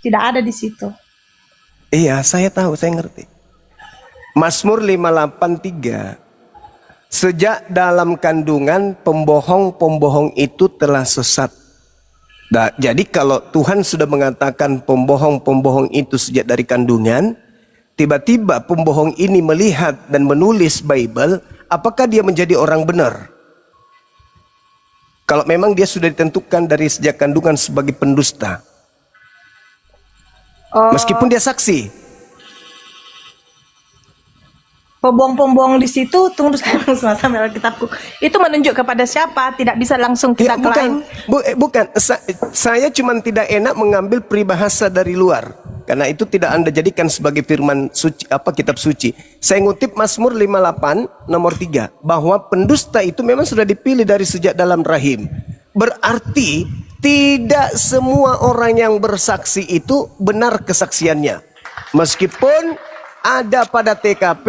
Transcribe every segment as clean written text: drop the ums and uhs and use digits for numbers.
tidak ada di situ. Iya, saya tahu, saya ngerti. Mazmur 583. Sejak dalam kandungan pembohong-pembohong itu telah sesat. Nah, jadi kalau Tuhan sudah mengatakan pembohong-pembohong itu sejak dari kandungan, tiba-tiba pembohong ini melihat dan menulis Bible, apakah dia menjadi orang benar? Kalau memang dia sudah ditentukan dari sejak kandungan sebagai pendusta. Meskipun dia saksi. Pembohong-pembohong di situ, tunggu saya langsung sambil Alkitabku. Itu menunjuk kepada siapa? Tidak bisa langsung kita klaim. Bukan. Saya cuma tidak enak mengambil peribahasa dari luar. Karena itu tidak Anda jadikan sebagai firman suci, kitab suci. Saya ngutip Mazmur 58 nomor 3. Bahwa pendusta itu memang sudah dipilih dari sejak dalam rahim. Berarti tidak semua orang yang bersaksi itu benar kesaksiannya. Meskipun ada pada TKP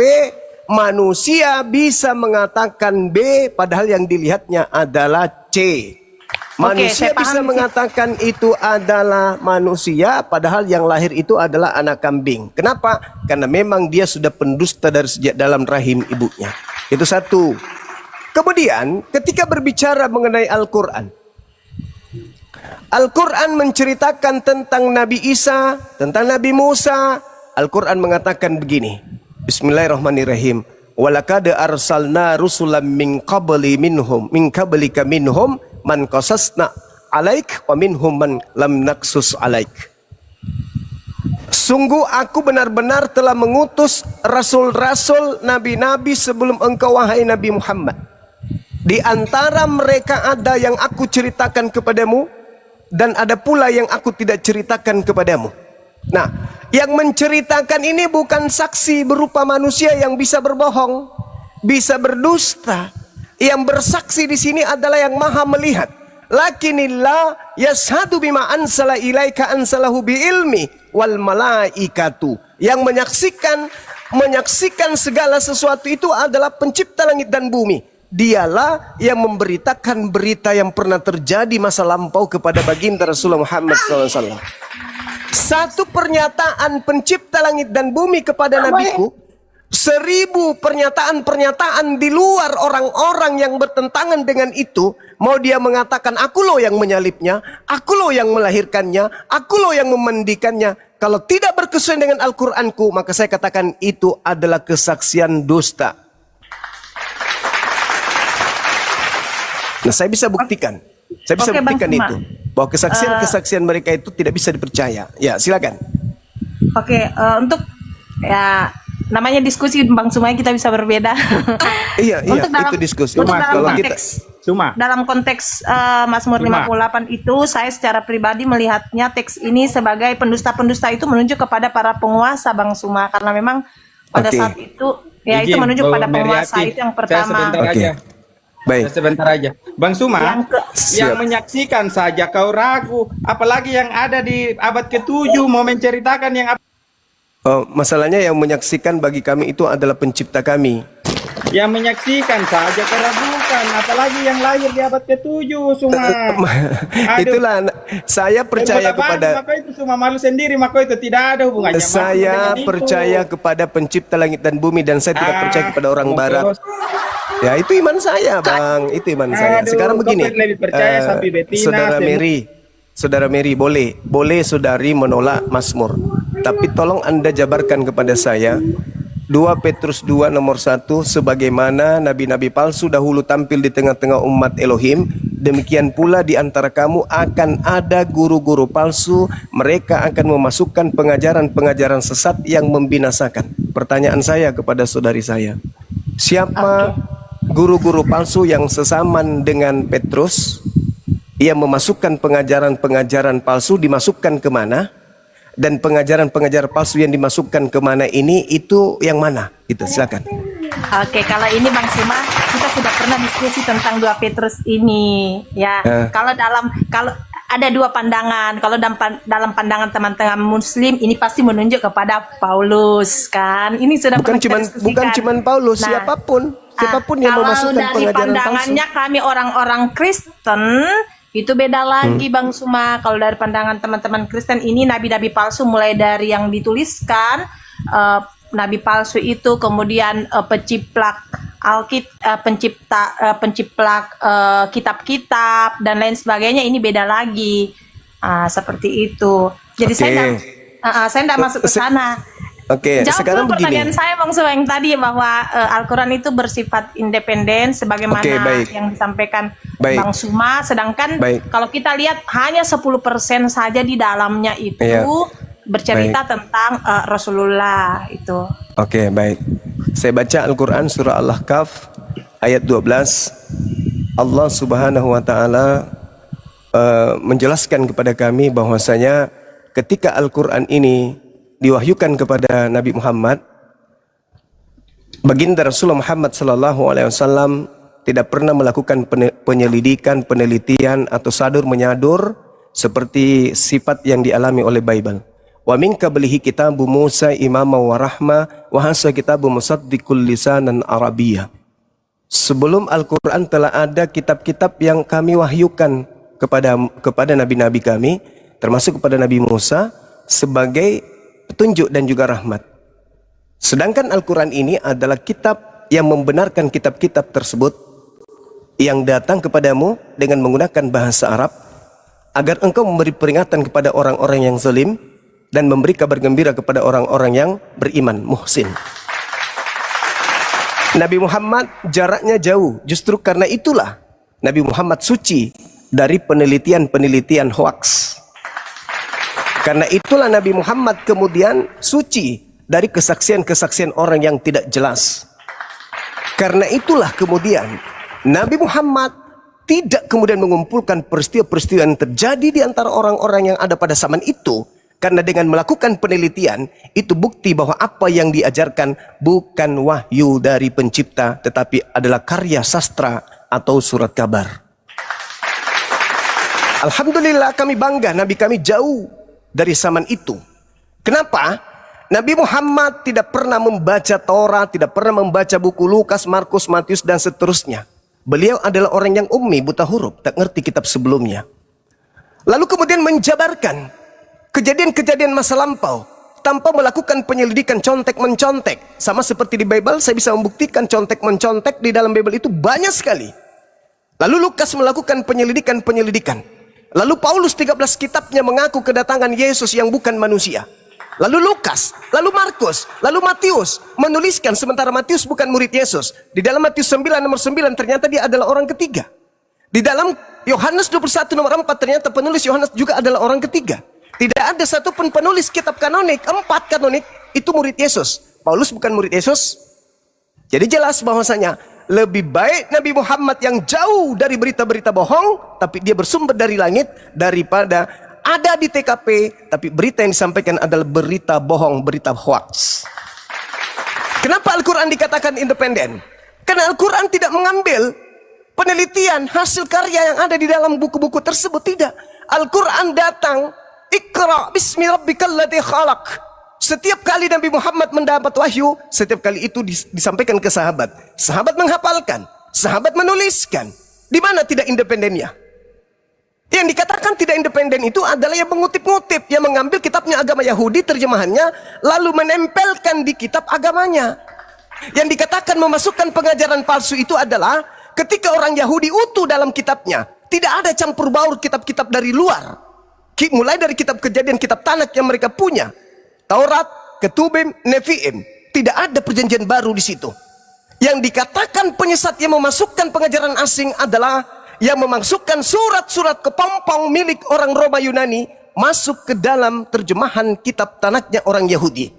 manusia bisa mengatakan B padahal yang dilihatnya adalah C. Manusia bisa mengatakan itu adalah manusia padahal yang lahir itu adalah anak kambing. Kenapa? Karena memang dia sudah pendusta dari sejak dalam rahim ibunya. Itu satu. Kemudian ketika berbicara mengenai Al-Quran, Al-Quran menceritakan tentang Nabi Isa, tentang Nabi Musa. Al-Quran mengatakan begini. Bismillahirrahmanirrahim. Walaqad arsalna rusulan min qablika minhum man qasasna alaik wa minhum man lam naqsus alaik. Sungguh aku benar-benar telah mengutus rasul-rasul, nabi-nabi sebelum engkau wahai Nabi Muhammad. Di antara mereka ada yang aku ceritakan kepadamu dan ada pula yang aku tidak ceritakan kepadamu. Nah, yang menceritakan ini bukan saksi berupa manusia yang bisa berbohong, bisa berdusta. Yang bersaksi di sini adalah yang maha melihat. Lakinillah yashhadu bima ansala ilaika ansalahu bi ilmi wal malaikatu. Yang menyaksikan segala sesuatu itu adalah pencipta langit dan bumi. Dialah yang memberitakan berita yang pernah terjadi masa lampau kepada baginda Rasulullah Muhammad SAW. Satu pernyataan pencipta langit dan bumi kepada nabiku, 1000 pernyataan-pernyataan di luar orang-orang yang bertentangan dengan itu. Mau dia mengatakan aku loh yang menyalibnya, aku loh yang melahirkannya, aku loh yang memandikannya. Kalau tidak berkesuaian dengan Al-Quranku, maka saya katakan itu adalah kesaksian dusta. Nah, saya bisa buktikan. Saya bisa buktikan itu. Bahwa kesaksian-kesaksian mereka itu tidak bisa dipercaya. Ya, silakan. Untuk ya namanya diskusi Bang Sumai, kita bisa berbeda. Iya, itu diskusi. Untuk dalam konteks Mazmur 58 itu, saya secara pribadi melihatnya teks ini sebagai pendusta-pendusta itu menunjuk kepada para penguasa, Bang Suma, karena memang pada saat itu ya itu menunjuk pada penguasa itu yang pertama. Baik. Sebentar aja, Bang Suma, yang menyaksikan saja kau ragu, apalagi yang ada di abad ke-7 mau menceritakan yang apa? Masalahnya yang menyaksikan bagi kami itu adalah pencipta kami. Yang menyaksikan saja kau ragukan, apalagi yang lahir di abad ke-7, Suma. Itulah saya percaya kepada. Maka itu Suma malu sendiri, maka itu tidak ada hubungannya. Saya percaya kepada pencipta langit dan bumi dan saya tidak percaya kepada orang barat. Ya, itu iman saya, Bang. Itu iman saya. Sekarang begini, Saudara Mary, boleh saudari menolak Mazmur. Tapi tolong Anda jabarkan kepada saya 2 Petrus 2 nomor 1, sebagaimana nabi-nabi palsu dahulu tampil di tengah-tengah umat Elohim, demikian pula di antara kamu akan ada guru-guru palsu, mereka akan memasukkan pengajaran-pengajaran sesat yang membinasakan. Pertanyaan saya kepada saudari saya, siapa guru-guru palsu yang sesaman dengan Petrus, ia memasukkan pengajaran-pengajaran palsu, dimasukkan kemana? Dan pengajaran-pengajaran palsu yang dimasukkan kemana ini, itu yang mana? Itu silakan. Kalau ini Bang Suma, kita sudah pernah diskusi tentang 2 Petrus ini. Ya, kalau ada 2 pandangan. Kalau dalam pandangan teman-teman Muslim, ini pasti menunjuk kepada Paulus, kan? Ini sudah bukan cuman Paulus, siapapun yang memasukkan pengajaran palsu. Kalau dari pandangannya kami orang-orang Kristen, Itu beda lagi Bang Suma. Kalau dari pandangan teman-teman Kristen ini nabi-nabi palsu, mulai dari yang dituliskan nabi palsu itu, kemudian penciplak penciplak kitab-kitab dan lain sebagainya, ini beda lagi. Seperti itu. Jadi saya enggak masuk ke sana. Oke, Jawab sekarang dulu pertanyaan begini. saya Bang Suma yang tadi, bahwa Al-Quran itu bersifat independen sebagaimana yang disampaikan Bang Suma, sedangkan kalau kita lihat hanya 10% saja di dalamnya itu bercerita tentang Rasulullah itu. Oke, baik. Saya baca Al-Quran surah Al-Ahqaf ayat 12. Allah Subhanahu wa taala menjelaskan kepada kami bahwasanya ketika Al-Quran ini diwahyukan kepada Nabi Muhammad, baginda Rasulullah Muhammad sallallahu alaihi wasallam tidak pernah melakukan penyelidikan, penelitian atau sadur menyadur seperti sifat yang dialami oleh Bible. Wa min qablihi kitabu Musa imama wa rahma wa hasa kitabu musaddiqul lisanan arabiyyah. Sebelum Al-Quran telah ada kitab-kitab yang kami wahyukan kepada nabi-nabi kami, termasuk kepada Nabi Musa, sebagai petunjuk dan juga rahmat. Sedangkan Al-Quran ini adalah kitab yang membenarkan kitab-kitab tersebut yang datang kepadamu dengan menggunakan bahasa Arab, agar engkau memberi peringatan kepada orang-orang yang zalim dan memberi kabar gembira kepada orang-orang yang beriman, muhsin. Nabi Muhammad jaraknya jauh, justru karena itulah Nabi Muhammad suci dari penelitian-penelitian hoaks. Karena itulah Nabi Muhammad kemudian suci dari kesaksian-kesaksian orang yang tidak jelas. Karena itulah kemudian Nabi Muhammad tidak kemudian mengumpulkan peristiwa-peristiwa yang terjadi di antara orang-orang yang ada pada zaman itu. Karena dengan melakukan penelitian, itu bukti bahwa apa yang diajarkan bukan wahyu dari pencipta, tetapi adalah karya sastra atau surat kabar. Alhamdulillah kami bangga, Nabi kami jauh dari zaman itu. Kenapa? Nabi Muhammad tidak pernah membaca Taurat, tidak pernah membaca buku Lukas, Markus, Matius, dan seterusnya. Beliau adalah orang yang ummi, buta huruf, tak ngerti kitab sebelumnya. Lalu kemudian menjabarkan kejadian-kejadian masa lampau tanpa melakukan penyelidikan contek-mencontek. Sama seperti di Bible, saya bisa membuktikan contek-mencontek di dalam Bible itu banyak sekali. Lalu Lukas melakukan penyelidikan-penyelidikan. Lalu Paulus 13 kitabnya mengaku kedatangan Yesus yang bukan manusia. Lalu Lukas, lalu Markus, lalu Matius menuliskan, sementara Matius bukan murid Yesus. Di dalam Matius 9 nomor 9 ternyata dia adalah orang ketiga. Di dalam Yohanes 21 nomor 4 ternyata penulis Yohanes juga adalah orang ketiga. Tidak ada satupun penulis kitab kanonik, 4 kanonik itu murid Yesus. Paulus bukan murid Yesus. Jadi jelas bahwasanya lebih baik Nabi Muhammad yang jauh dari berita-berita bohong, tapi dia bersumber dari langit, daripada ada di TKP, tapi berita yang disampaikan adalah berita bohong, berita hoax. Kenapa Al-Quran dikatakan independen? Karena Al-Quran tidak mengambil penelitian hasil karya yang ada di dalam buku-buku tersebut, tidak. Al-Quran datang, Iqra bismi rabbikal ladzi khalaq. Setiap kali Nabi Muhammad mendapat wahyu, setiap kali itu disampaikan ke sahabat. Sahabat menghafalkan, sahabat menuliskan. Di mana tidak independennya? Yang dikatakan tidak independen itu adalah yang mengutip-ngutip, yang mengambil kitabnya agama Yahudi, terjemahannya, lalu menempelkan di kitab agamanya. Yang dikatakan memasukkan pengajaran palsu itu adalah ketika orang Yahudi utuh dalam kitabnya, tidak ada campur baur kitab-kitab dari luar. Mulai dari kitab Kejadian, kitab Tanak yang mereka punya, Taurat, Ketubim, Nefiim, tidak ada perjanjian baru di situ. Yang dikatakan penyesat yang memasukkan pengajaran asing adalah yang memasukkan surat-surat kepompong milik orang Roma Yunani masuk ke dalam terjemahan kitab Tanaknya orang Yahudi.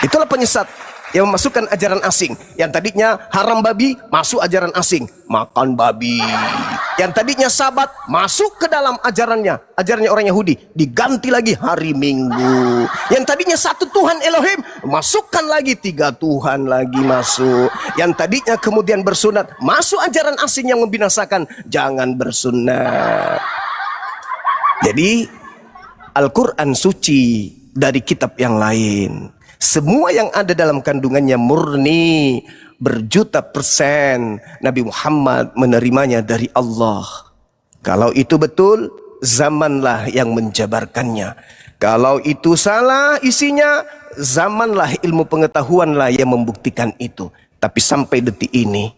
Itulah penyesat yang memasukkan ajaran asing. Yang tadinya haram babi, masuk ajaran asing, makan babi. Yang tadinya sabat, masuk ke dalam ajarannya orang Yahudi, diganti lagi hari Minggu. Yang tadinya satu Tuhan Elohim, masukkan lagi 3 Tuhan lagi masuk. Yang tadinya kemudian bersunat, masuk ajaran asing yang membinasakan, jangan bersunat. Jadi Al-Quran suci dari kitab yang lain. Semua yang ada dalam kandungannya murni, berjuta persen Nabi Muhammad menerimanya dari Allah. Kalau itu betul, zamanlah yang menjabarkannya. Kalau itu salah isinya, zamanlah, ilmu pengetahuanlah yang membuktikan itu. Tapi sampai detik ini,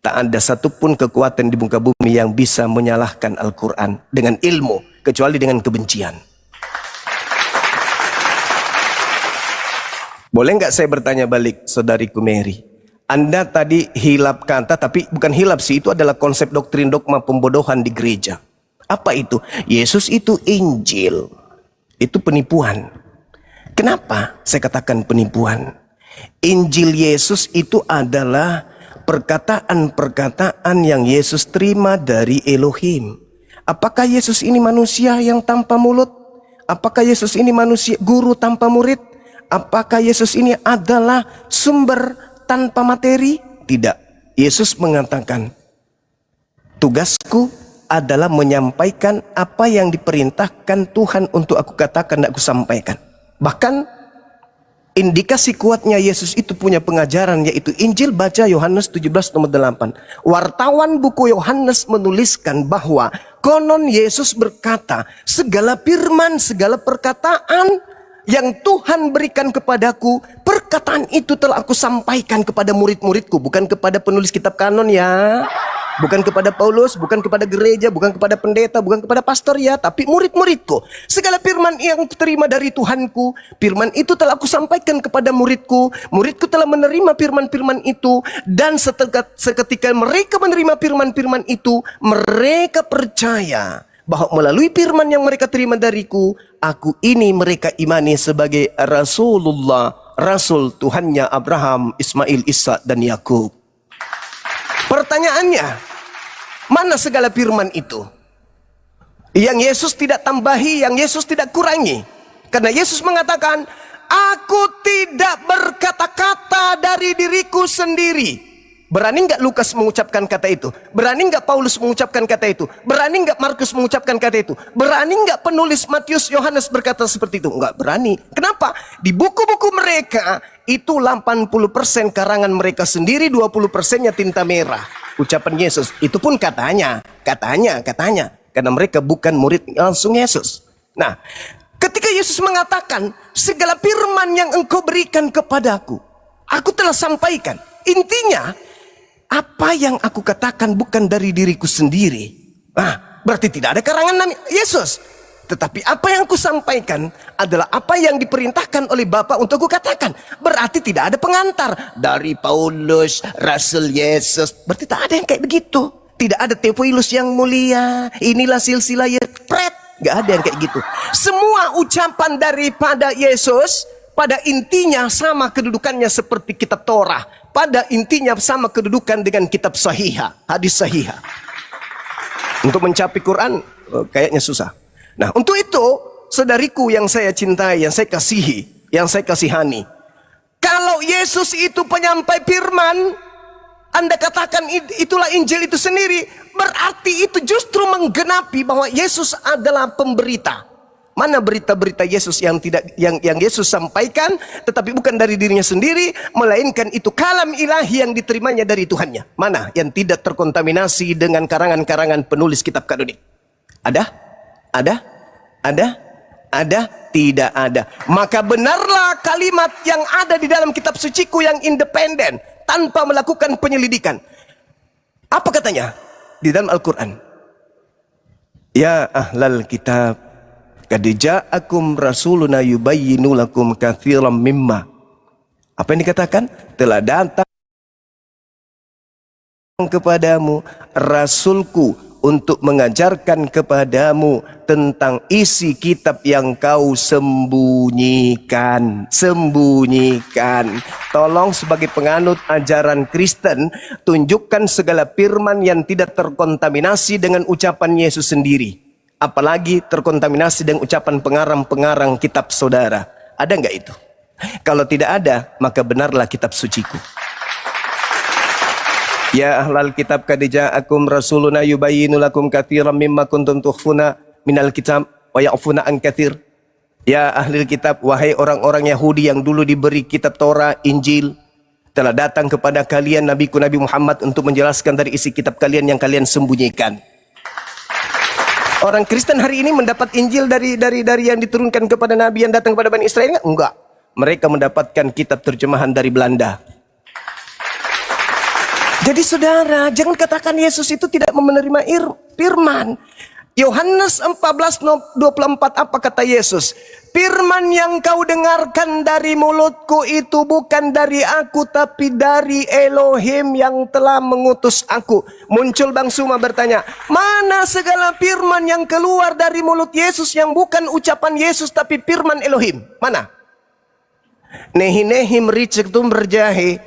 tak ada satupun kekuatan di muka bumi yang bisa menyalahkan Al-Quran dengan ilmu, kecuali dengan kebencian. Boleh nggak saya bertanya balik, saudariku Mary? Anda tadi hilap kata, tapi bukan hilap sih, itu adalah konsep doktrin dogma pembodohan di gereja. Apa itu? Yesus itu Injil. Itu penipuan. Kenapa saya katakan penipuan? Injil Yesus itu adalah perkataan-perkataan yang Yesus terima dari Elohim. Apakah Yesus ini manusia yang tanpa mulut? Apakah Yesus ini manusia guru tanpa murid? Apakah Yesus ini adalah sumber tanpa materi? Tidak. Yesus mengatakan, tugasku adalah menyampaikan apa yang diperintahkan Tuhan untuk aku katakan dan aku sampaikan. Bahkan indikasi kuatnya Yesus itu punya pengajaran, yaitu Injil. Baca Yohanes 17 nomor 8. Wartawan buku Yohanes menuliskan bahwa konon Yesus berkata, segala firman, segala perkataan yang Tuhan berikan kepadaku, perkataan itu telah aku sampaikan kepada murid-muridku. Bukan kepada penulis kitab kanon ya, bukan kepada Paulus, bukan kepada gereja, bukan kepada pendeta, bukan kepada pastor ya, tapi murid-muridku. Segala firman yang terima dari Tuhanku, firman itu telah aku sampaikan kepada muridku. Muridku telah menerima firman-firman itu, dan seketika mereka menerima firman-firman itu, mereka percaya bahwa melalui firman yang mereka terima dariku, aku ini mereka imani sebagai Rasulullah, Rasul Tuhannya Abraham, Ismail, Ishak, dan Yakub. Pertanyaannya, mana segala firman itu? Yang Yesus tidak tambahi, yang Yesus tidak kurangi. Karena Yesus mengatakan, aku tidak berkata-kata dari diriku sendiri. Berani nggak Lukas mengucapkan kata itu? Berani nggak Paulus mengucapkan kata itu? Berani nggak Markus mengucapkan kata itu? Berani nggak penulis Matius, Yohanes berkata seperti itu? Nggak berani. Kenapa? Di buku-buku mereka itu 80% karangan mereka sendiri, 20%-nya tinta merah. Ucapan Yesus itu pun katanya. Karena mereka bukan murid langsung Yesus. Nah, ketika Yesus mengatakan, segala firman yang engkau berikan kepadaku, aku telah sampaikan. Intinya, apa yang aku katakan bukan dari diriku sendiri. Nah, berarti tidak ada karangan Nabi Yesus. Tetapi apa yang aku sampaikan adalah apa yang diperintahkan oleh Bapa untuk aku katakan. Berarti tidak ada pengantar dari Paulus, Rasul Yesus. Berarti tak ada yang kayak begitu. Tidak ada Theophilus yang mulia, inilah silsilah Pret. Gak ada yang kayak gitu. Semua ucapan daripada Yesus pada intinya sama kedudukannya seperti kitab Torah. Pada intinya sama kedudukan dengan kitab Sahihah, hadis Sahihah. Untuk mencapai Quran kayaknya susah. Nah, untuk itu, saudariku yang saya cintai, yang saya kasihi, yang saya kasihani, kalau Yesus itu penyampai firman, Anda katakan itulah Injil itu sendiri, berarti itu justru menggenapi bahwa Yesus adalah pemberita. Mana berita-berita Yesus yang Yesus sampaikan, tetapi bukan dari dirinya sendiri, melainkan itu kalam ilahi yang diterimanya dari Tuhannya. Mana yang tidak terkontaminasi dengan karangan-karangan penulis kitab kanonik? Ada? Tidak ada. Maka benarlah kalimat yang ada di dalam kitab suciku yang independen, tanpa melakukan penyelidikan. Apa katanya di dalam Al-Quran? Ya ahlal kitab, qad ja'akum rasuluna yubayyinu lakum katsiran mimma. Apa yang dikatakan? Telah datang kepadamu rasulku untuk mengajarkan kepadamu tentang isi kitab yang kau sembunyikan. Tolong sebagai penganut ajaran Kristen, tunjukkan segala firman yang tidak terkontaminasi dengan ucapan Yesus sendiri. Apalagi terkontaminasi dengan ucapan pengarang-pengarang kitab saudara. Ada nggak itu? Kalau tidak ada, maka benarlah kitab suciku. Ya ahlal kitab qad ja'akum rasuluna yubayyinu lakum katsiran mimma kuntum tukhfuna minal kitab wa ya'funa an katsir. Ya ahli kitab, wahai orang-orang Yahudi yang dulu diberi kitab Torah, Injil, telah datang kepada kalian Nabi Muhammad untuk menjelaskan dari isi kitab kalian yang kalian sembunyikan. Orang Kristen hari ini mendapat Injil dari yang diturunkan kepada Nabi yang datang kepada Bani Israel? Enggak. Mereka mendapatkan kitab terjemahan dari Belanda. Jadi saudara, jangan katakan Yesus itu tidak menerima firman. Yohanes 14:24 apa kata Yesus? Firman yang kau dengarkan dari mulutku itu bukan dari aku, tapi dari Elohim yang telah mengutus aku. Muncul Bang Suma bertanya, mana segala firman yang keluar dari mulut Yesus yang bukan ucapan Yesus tapi firman Elohim? Mana? Nehi mericektum berjahe.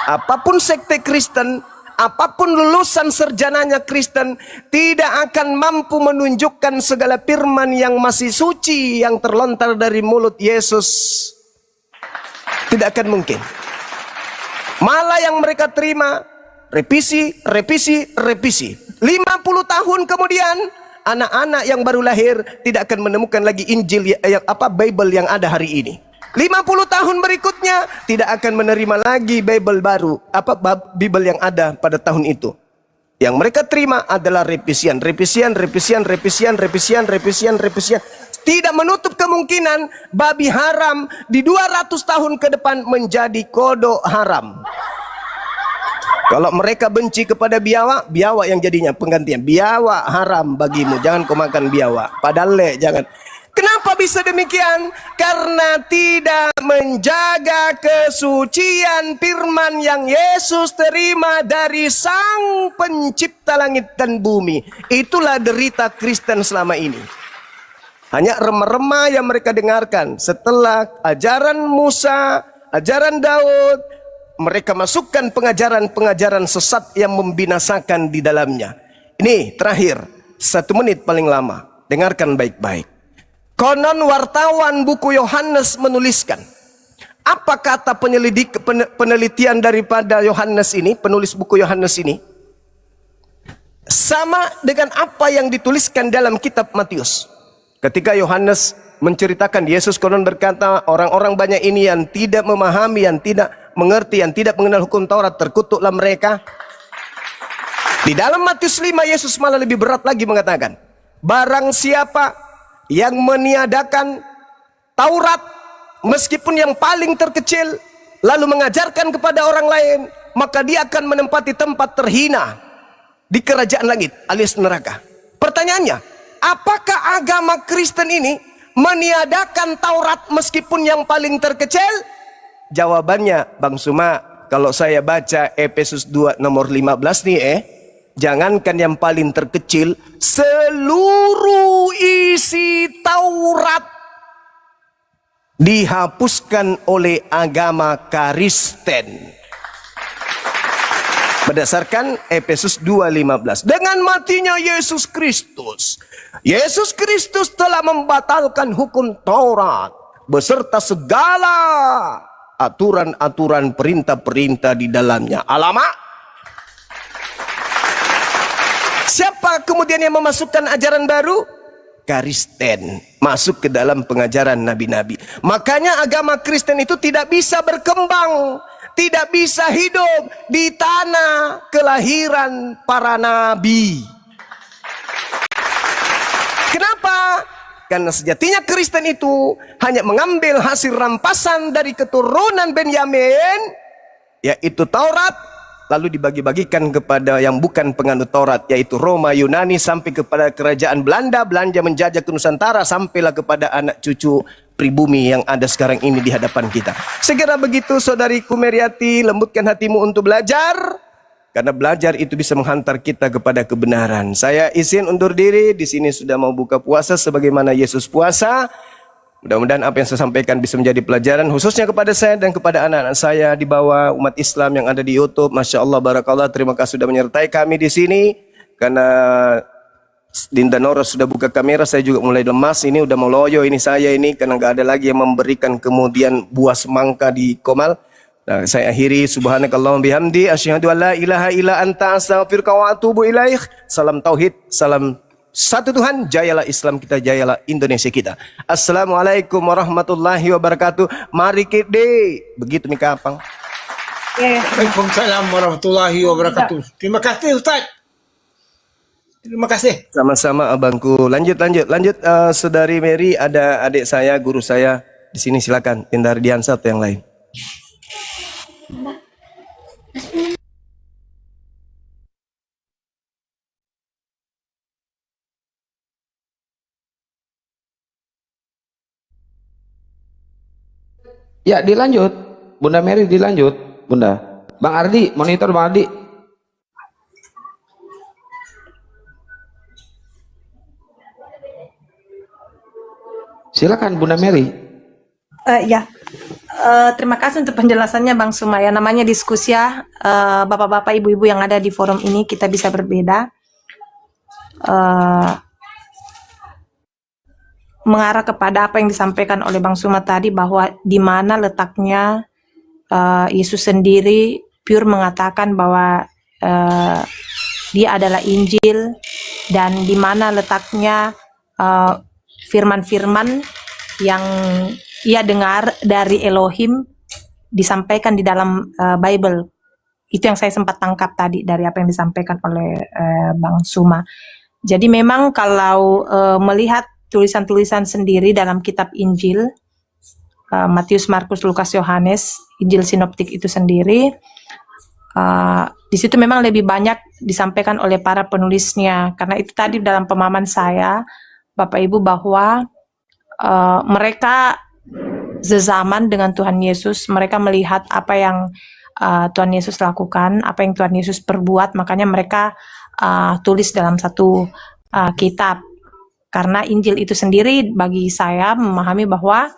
Apapun sekte Kristen, apapun lulusan sarjananya Kristen, tidak akan mampu menunjukkan segala firman yang masih suci yang terlontar dari mulut Yesus. Tidak akan mungkin. Malah yang mereka terima revisi. 50 tahun kemudian anak-anak yang baru lahir tidak akan menemukan lagi Injil Bible yang ada hari ini. 50 tahun berikutnya tidak akan menerima lagi Bible baru, Bible yang ada pada tahun itu. Yang mereka terima adalah revisian. Tidak menutup kemungkinan babi haram di 200 tahun ke depan menjadi kodok haram. Kalau mereka benci kepada biawak, biawak yang jadinya penggantian. Biawak haram bagimu, jangan kau makan biawak. Padahal jangan. Kenapa bisa demikian? Karena tidak menjaga kesucian firman yang Yesus terima dari Sang Pencipta langit dan bumi. Itulah derita Kristen selama ini. Hanya remah-remah yang mereka dengarkan. Setelah ajaran Musa, ajaran Daud, mereka masukkan pengajaran-pengajaran sesat yang membinasakan di dalamnya. Ini terakhir, 1 menit paling lama. Dengarkan baik-baik. Konon wartawan buku Yohanes menuliskan, apa kata penelitian daripada Yohanes ini, penulis buku Yohanes ini, sama dengan apa yang dituliskan dalam kitab Matius. Ketika Yohanes menceritakan Yesus konon berkata, orang-orang banyak ini yang tidak memahami, yang tidak mengerti, yang tidak mengenal hukum Taurat, terkutuklah mereka. Di dalam Matius 5 Yesus malah lebih berat lagi mengatakan, barang siapa yang meniadakan Taurat meskipun yang paling terkecil lalu mengajarkan kepada orang lain, maka dia akan menempati tempat terhina di kerajaan langit alias neraka. Pertanyaannya, apakah agama Kristen ini meniadakan Taurat meskipun yang paling terkecil? Jawabannya Bang Suma, kalau saya baca Efesus 2 nomor 15 nih jangankan yang paling terkecil, seluruh isi Taurat dihapuskan oleh agama Kristen. Berdasarkan Efesus 2:15. Dengan matinya Yesus Kristus telah membatalkan hukum Taurat beserta segala aturan-aturan perintah-perintah di dalamnya. Alamak. Siapa kemudian yang memasukkan ajaran baru? Kristen. Masuk ke dalam pengajaran nabi-nabi. Makanya agama Kristen itu tidak bisa berkembang, tidak bisa hidup di tanah kelahiran para nabi. Kenapa? Karena sejatinya Kristen itu hanya mengambil hasil rampasan dari keturunan Benyamin, yaitu Taurat, lalu dibagi-bagikan kepada yang bukan penganut Taurat, yaitu Roma, Yunani, sampai kepada kerajaan Belanda menjajah ke Nusantara, sampailah kepada anak cucu pribumi yang ada sekarang ini di hadapan kita. Segera begitu saudariku Meriati, lembutkan hatimu untuk belajar, karena belajar itu bisa menghantar kita kepada kebenaran. Saya izin undur diri, di sini sudah mau buka puasa sebagaimana Yesus puasa. Mudah-mudahan apa yang saya sampaikan bisa menjadi pelajaran khususnya kepada saya dan kepada anak-anak saya di bawah, umat Islam yang ada di YouTube. Masya Allah, barakallah, terima kasih sudah menyertai kami di sini. Karena Dinda Nora sudah buka kamera, saya juga mulai lemas. Ini udah mau loyo ini saya ini, karena nggak ada lagi yang memberikan kemudian buah semangka di Komal. Nah, saya akhiri, subhanakallahumma bihamdi, asyhadu an la ilaha illa anta, astaghfiruka wa atubu ilaik. Salam tauhid, salam satu Tuhan, jayalah Islam kita, jayalah Indonesia kita. Assalamualaikum warahmatullahi wabarakatuh. Mari kita begitu nih Kapang. Waalaikumsalam warahmatullahi wabarakatuh. Terima kasih Ustaz. Terima kasih. Sama-sama abangku. Lanjut, Saudari Mary, ada adik saya, guru saya di sini, silakan. Tindar Diansa atau yang lain. Ya, dilanjut. Bunda Mary dilanjut, Bunda. Bang Ardi, monitor Bang Ardi. Silakan Bunda Mary. Ya, terima kasih untuk penjelasannya Bang Sumaya. Namanya diskusi ya, bapak-bapak, ibu-ibu yang ada di forum ini, kita bisa berbeda. Mengarah kepada apa yang disampaikan oleh Bang Suma tadi, bahwa di mana letaknya Yesus sendiri pure mengatakan bahwa dia adalah Injil, dan di mana letaknya firman-firman yang ia dengar dari Elohim disampaikan di dalam Bible. Itu yang saya sempat tangkap tadi dari apa yang disampaikan oleh Bang Suma. Jadi memang kalau melihat tulisan-tulisan sendiri dalam kitab Injil, Matius, Markus, Lukas, Yohanes, Injil sinoptik itu sendiri, di situ memang lebih banyak disampaikan oleh para penulisnya. Karena itu tadi dalam pemahaman saya, Bapak Ibu, bahwa mereka sezaman dengan Tuhan Yesus, mereka melihat apa yang Tuhan Yesus lakukan, apa yang Tuhan Yesus perbuat, makanya mereka tulis dalam satu kitab. Karena Injil itu sendiri bagi saya memahami bahwa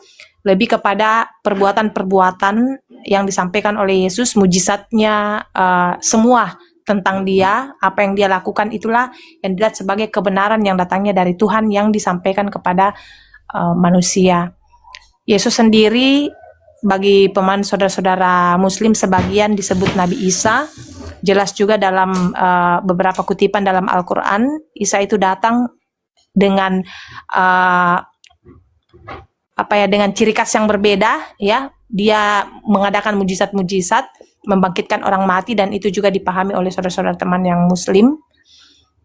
lebih kepada perbuatan-perbuatan yang disampaikan oleh Yesus, mujizatnya, semua tentang dia, apa yang dia lakukan itulah yang dilihat sebagai kebenaran yang datangnya dari Tuhan yang disampaikan kepada manusia. Yesus sendiri bagi pemahaman saudara-saudara Muslim sebagian disebut Nabi Isa. Jelas juga dalam beberapa kutipan dalam Al-Quran, Isa itu datang dengan dengan ciri khas yang berbeda, ya. Dia mengadakan mujizat-mujizat, membangkitkan orang mati, dan itu juga dipahami oleh saudara-saudara teman yang Muslim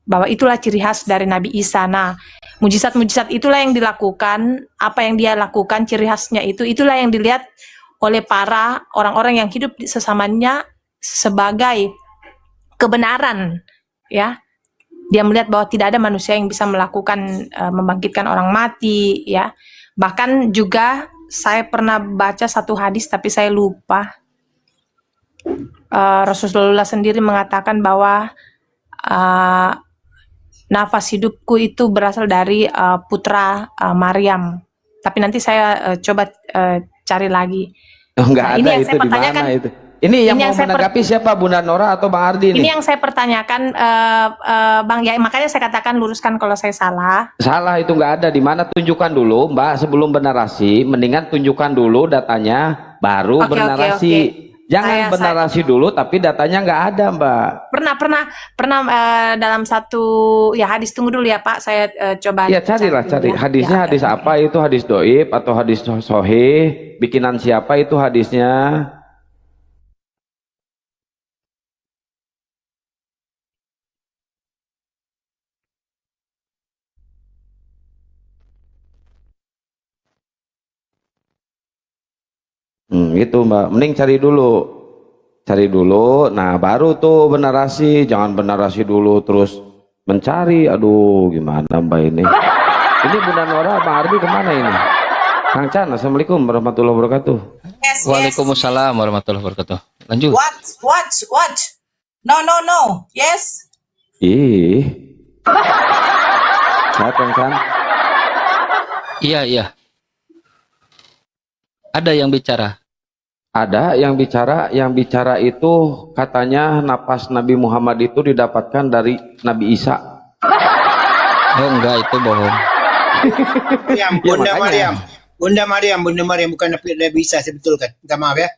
bahwa itulah ciri khas dari Nabi Isa. Nah, mujizat-mujizat itulah yang dilakukan, apa yang dia lakukan, ciri khasnya itulah yang dilihat oleh para orang-orang yang hidup sesamanya sebagai kebenaran, ya. Dia melihat bahwa tidak ada manusia yang bisa melakukan membangkitkan orang mati, ya. Bahkan juga saya pernah baca satu hadis tapi saya lupa. Rasulullah sendiri mengatakan bahwa nafas hidupku itu berasal dari putra Maryam. Tapi nanti saya coba cari lagi. Oh, enggak ini ada yang itu saya di pertanyakan. mana itu? Ini yang mau menanggapi siapa, Bunda Nora atau Bang Ardi? Ini yang saya pertanyakan, Bang, ya makanya saya katakan luruskan kalau saya salah. Salah itu nggak ada. Di mana? Tunjukkan dulu, Mbak, sebelum bernarasi. Mendingan tunjukkan dulu datanya, baru bernarasi. Jangan bernarasi dulu, tapi datanya nggak ada, Mbak. Pernah dalam satu hadis, tunggu dulu ya Pak, saya coba. Ya cari hadisnya, hadis apa itu, hadis doib atau hadis sohih, bikinan siapa itu hadisnya. Gitu Mbak, mending cari dulu, nah baru tuh bernarasi. Jangan bernarasi dulu terus mencari. Aduh, gimana Mbak ini? Ini Bunda Nora, Bang Ardi kemana ini? Kang Chan, Assalamualaikum warahmatullahi wabarakatuh. Yes. Waalaikumsalam warahmatullahi wabarakatuh. Lanjut. What? No. Yes. Ih, saya Kang Chan. Iya. Ada yang bicara. Ada yang bicara itu katanya napas Nabi Muhammad itu didapatkan dari Nabi Isa. Oh enggak, itu bohong. Bunda Maryam bukan Nabi Isa, sebetulkan. Minta maaf ya.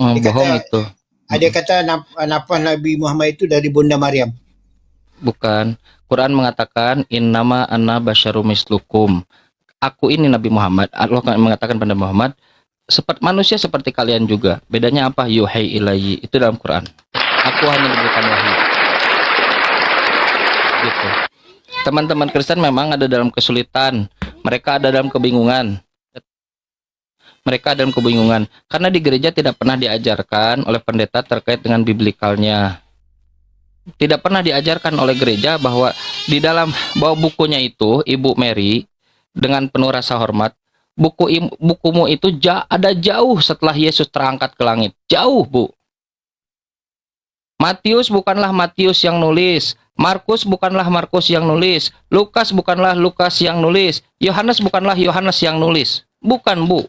Bohong itu. Ada kata napas Nabi Muhammad itu dari Bunda Maryam. Bukan. Quran mengatakan innama anna basyarum mislukum. Aku ini Nabi Muhammad. Allah mengatakan pada Muhammad, seperti manusia seperti kalian juga. Bedanya apa? Yuhai ilayyi. Itu dalam Quran. Aku hanya memberikan wahyu. Gitu. Teman-teman Kristen memang ada dalam kesulitan. Mereka ada dalam kebingungan. Mereka dalam kebingungan. Karena di gereja tidak pernah diajarkan oleh pendeta terkait dengan biblikalnya. Tidak pernah diajarkan oleh gereja bahwa di dalam bukunya itu, Ibu Mary, dengan penuh rasa hormat, bukumu itu ada jauh setelah Yesus terangkat ke langit. Jauh, Bu. Matius bukanlah Matius yang nulis. Markus bukanlah Markus yang nulis. Lukas bukanlah Lukas yang nulis. Yohanes bukanlah Yohanes yang nulis. Bukan, Bu.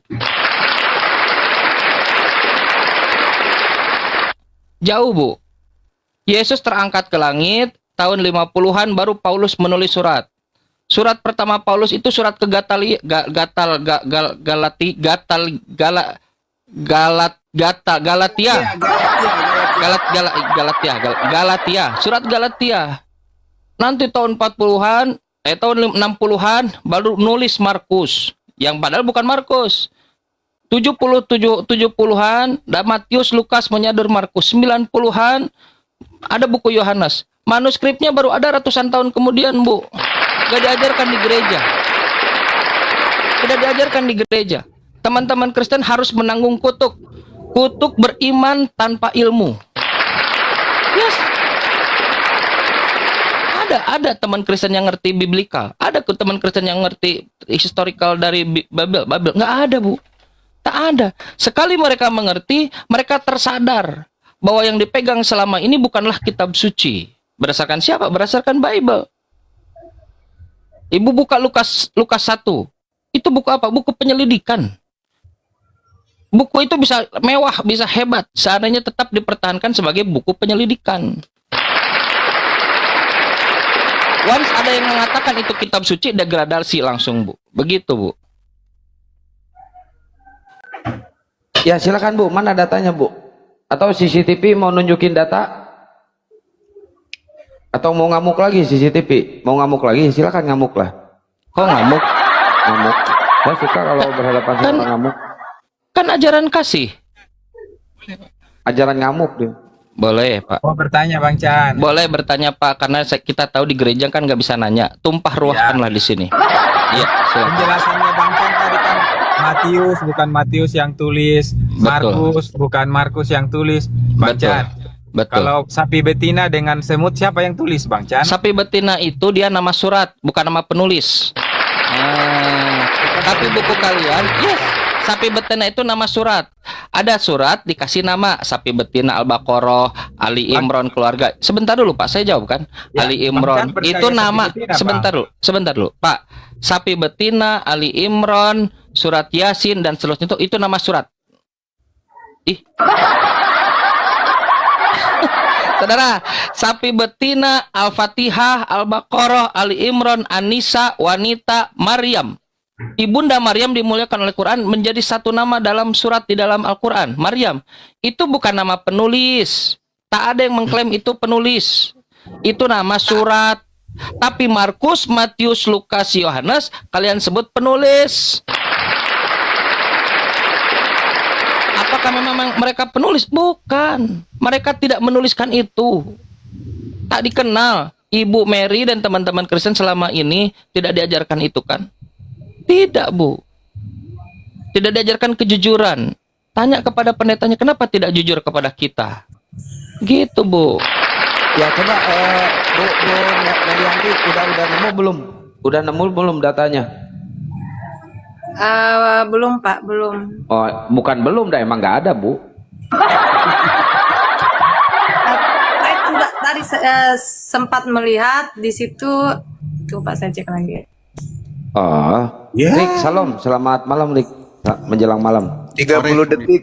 Jauh, Bu. Yesus terangkat ke langit, tahun 50-an baru Paulus menulis surat. Surat pertama Paulus itu surat ke Galatia. Surat Galatia. Nanti tahun 40-an, tahun 60-an baru nulis Markus, yang padahal bukan Markus. 70-an, dan Matius, Lukas menyadur Markus. 90-an ada buku Yohanes. Manuskripnya baru ada ratusan tahun kemudian, Bu. Gak diajarkan di gereja. Tidak diajarkan di gereja. Teman-teman Kristen harus menanggung kutuk. Kutuk beriman tanpa ilmu. Yes. Ada teman Kristen yang ngerti biblikal. Ada teman Kristen yang ngerti historical dari Babel. Nggak ada, Bu. Tak ada. Sekali mereka mengerti, mereka tersadar bahwa yang dipegang selama ini bukanlah kitab suci. Berdasarkan siapa? Berdasarkan Bible. Ibu buka Lukas 1. Itu buku apa? Buku penyelidikan. Buku itu bisa mewah, bisa hebat, seandainya tetap dipertahankan sebagai buku penyelidikan. Once ada yang mengatakan itu kitab suci, degradasi langsung, Bu. Begitu, Bu. Ya silakan Bu, mana datanya Bu? Atau CCTV mau nunjukin data? Atau mau ngamuk lagi CCTV? Mau ngamuk lagi? Silakan ngamuk lah. Kok ngamuk? Ngamuk. Saya suka kalau berhadapan sama orang ngamuk. Kan ajaran kasih. Ajaran ngamuk dia. Boleh, Pak. Mau bertanya Bang Chan. Boleh bertanya, Pak, karena kita tahu di gereja kan nggak bisa nanya. Tumpah ruahkanlah di sini. Iya, silakan. Penjelasannya Bang Chan tadi kan Matius bukan Matius yang tulis, Markus bukan Markus yang tulis. Bang Betul. Chan, Betul. kalau sapi betina dengan semut siapa yang tulis Bang Chan? Sapi betina itu dia nama surat, bukan nama penulis. Tapi buku kalian, yes, sapi betina itu nama surat. Ada surat dikasih nama sapi betina Al-Baqarah, Ali Imran keluarga. Sebentar dulu, Pak, saya jawab kan. Ya, Ali Bang Imran Chan percaya itu sapi nama. betina, Sebentar dulu, Pak. Sapi betina, Ali Imran, surat Yasin dan seterusnya itu nama surat. Ih. Saudara, sapi betina, Al-Fatihah, Al-Baqarah, Ali Imran, An-Nisa, wanita, Maryam. Ibunda Maryam dimuliakan oleh Quran menjadi satu nama dalam surat di dalam Al-Quran. Maryam. Itu bukan nama penulis. Tak ada yang mengklaim itu penulis. Itu nama surat. Tapi Markus, Matius, Lukas, Yohanes kalian sebut penulis. Apakah memang mereka penulis? Bukan. Mereka tidak menuliskan itu. Tak dikenal. Ibu Mary dan teman-teman Kristen selama ini tidak diajarkan itu kan? Tidak, Bu. Tidak diajarkan kejujuran. Tanya kepada pendetanya, kenapa tidak jujur kepada kita? Gitu, Bu. Ya coba Bu Melianti udah nemu belum? Udah nemu belum datanya? Belum, Pak, belum. Oh, bukan belum dah, emang nggak ada, Bu. Saya juga tadi sempat melihat di situ. Tuh, Pak, saya cek lagi. Oh, Rick, salam, selamat malam, Rick. Menjelang malam. 30 detik.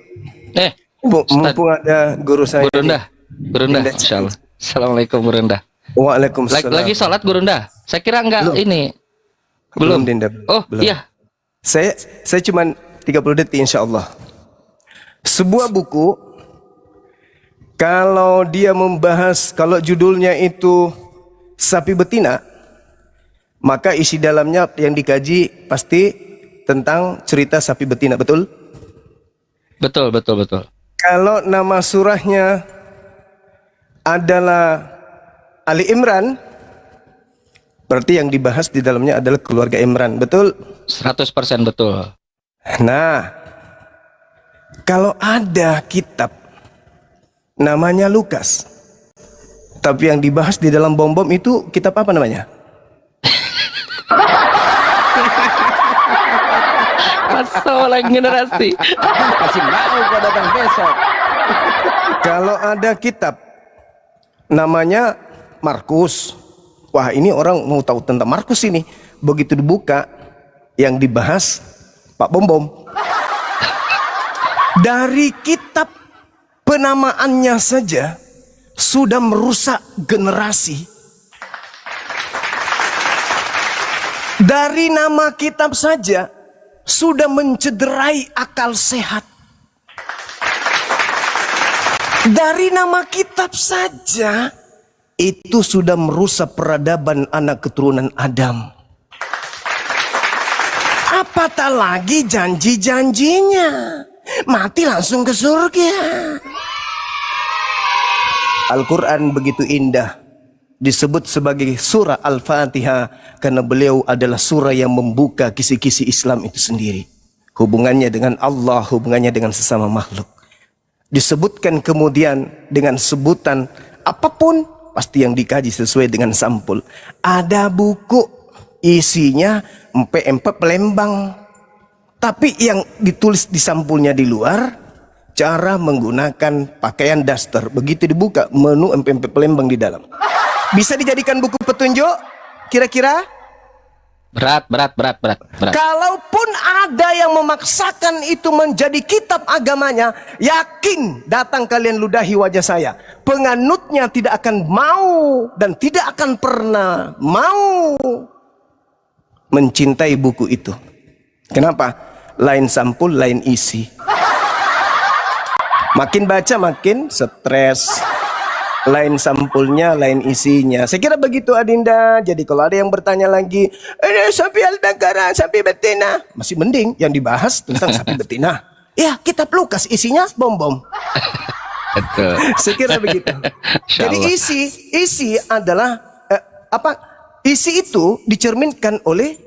Mumpung ada guru saya. Gurunda, insyaallah. Assalamualaikum, Gurunda. Waalaikumsalam. Lagi sholat, Gurunda? Saya kira enggak ini. Belum, Dinda. Oh, belum. iya. Saya cuma 30 detik insya Allah. Sebuah buku, kalau dia membahas, kalau judulnya itu sapi betina, maka isi dalamnya yang dikaji pasti tentang cerita sapi betina, betul? Betul. Kalau nama surahnya adalah Ali Imran, Berarti yang dibahas di dalamnya adalah keluarga Imran, betul? 100% betul. Nah, kalau ada kitab namanya Lukas, tapi yang dibahas di dalam bom-bom itu kitab apa namanya? Masalah generasi. Kasih tahu gua datang besok. Kalau ada kitab namanya Markus, wah ini orang mau tahu tentang Markus ini. Begitu dibuka, yang dibahas Pak Bom-bom. Dari kitab penamaannya saja sudah merusak generasi. Dari nama kitab saja sudah mencederai akal sehat. Dari nama kitab saja itu sudah merusak peradaban anak keturunan Adam. Apatah lagi janji-janjinya, mati langsung ke surga. Al-Quran begitu indah, disebut sebagai surah Al-Fatihah karena beliau adalah surah yang membuka kisi-kisi Islam itu sendiri. Hubungannya dengan Allah, hubungannya dengan sesama makhluk. Disebutkan kemudian dengan sebutan apapun pasti yang dikaji sesuai dengan sampul. Ada buku isinya empat lembar, tapi yang ditulis di sampulnya di luar cara menggunakan pakaian daster. Begitu dibuka menu empat lembar di dalam. Bisa dijadikan buku petunjuk kira-kira? Berat. Kalaupun ada yang memaksakan itu menjadi kitab agamanya, yakin datang kalian ludahi wajah saya. Penganutnya tidak akan mau dan tidak akan pernah mau mencintai buku itu. Kenapa? Lain sampul, lain isi. Makin baca makin stres. Lain sampulnya, lain isinya. Saya kira begitu Adinda. Jadi kalau ada yang bertanya lagi, sapi Al-Baqarah, sapi betina, masih mending yang dibahas tentang sapi betina. Ya, kitab Lukas isinya bom-bom. Betul. Saya kira begitu. Jadi isi adalah isi itu dicerminkan oleh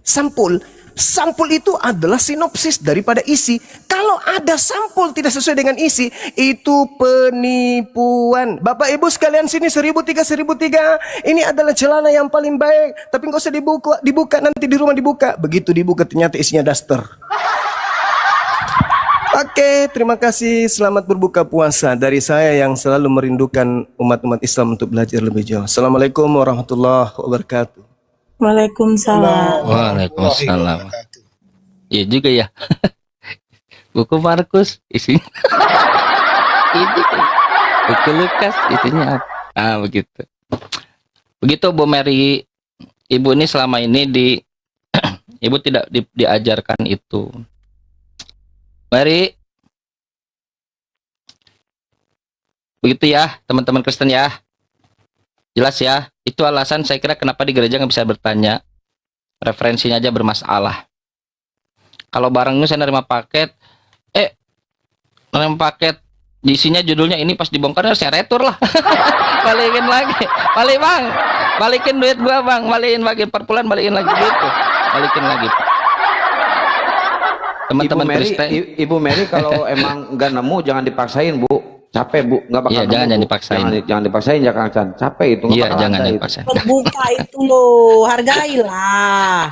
sampul. Sampul itu adalah sinopsis daripada isi. Kalau ada sampul tidak sesuai dengan isi, itu penipuan. Bapak Ibu sekalian sini 1003. Ini adalah celana yang paling baik, tapi nggak usah dibuka nanti di rumah dibuka. Begitu dibuka ternyata isinya daster. Oke, terima kasih. Selamat berbuka puasa dari saya yang selalu merindukan umat-umat Islam untuk belajar lebih jauh. Assalamualaikum warahmatullahi wabarakatuh. Waalaikumsalam. Waalaikumsalam. Iya juga ya. Buku Markus isinya. Ini buku Lukas isinya apa? Ah, begitu. Begitu Bu Mary. Ibu ini selama ini Ibu tidak diajarkan itu. Mary. Begitu ya, teman-teman Kristen ya. Jelas ya. Itu alasan saya kira kenapa di gereja nggak bisa bertanya. Referensinya aja bermasalah. Kalau barangnya saya nerima paket, nerima paket, isinya judulnya ini pas dibongkar saya retur lah. Balikin lagi. Balikin duit gua bang. Balikin per bulan, balikin lagi gitu. Balikin lagi. Teman-teman Kristen. Ibu Mary kalau emang nggak nemu jangan dipaksain Bu. Capek Bu, nggak bakal nemu, jangan dipaksain. Jangan dipaksain, jangan capek itu. Iya, jangan dipaksain. Berbuka itu loh, hargailah.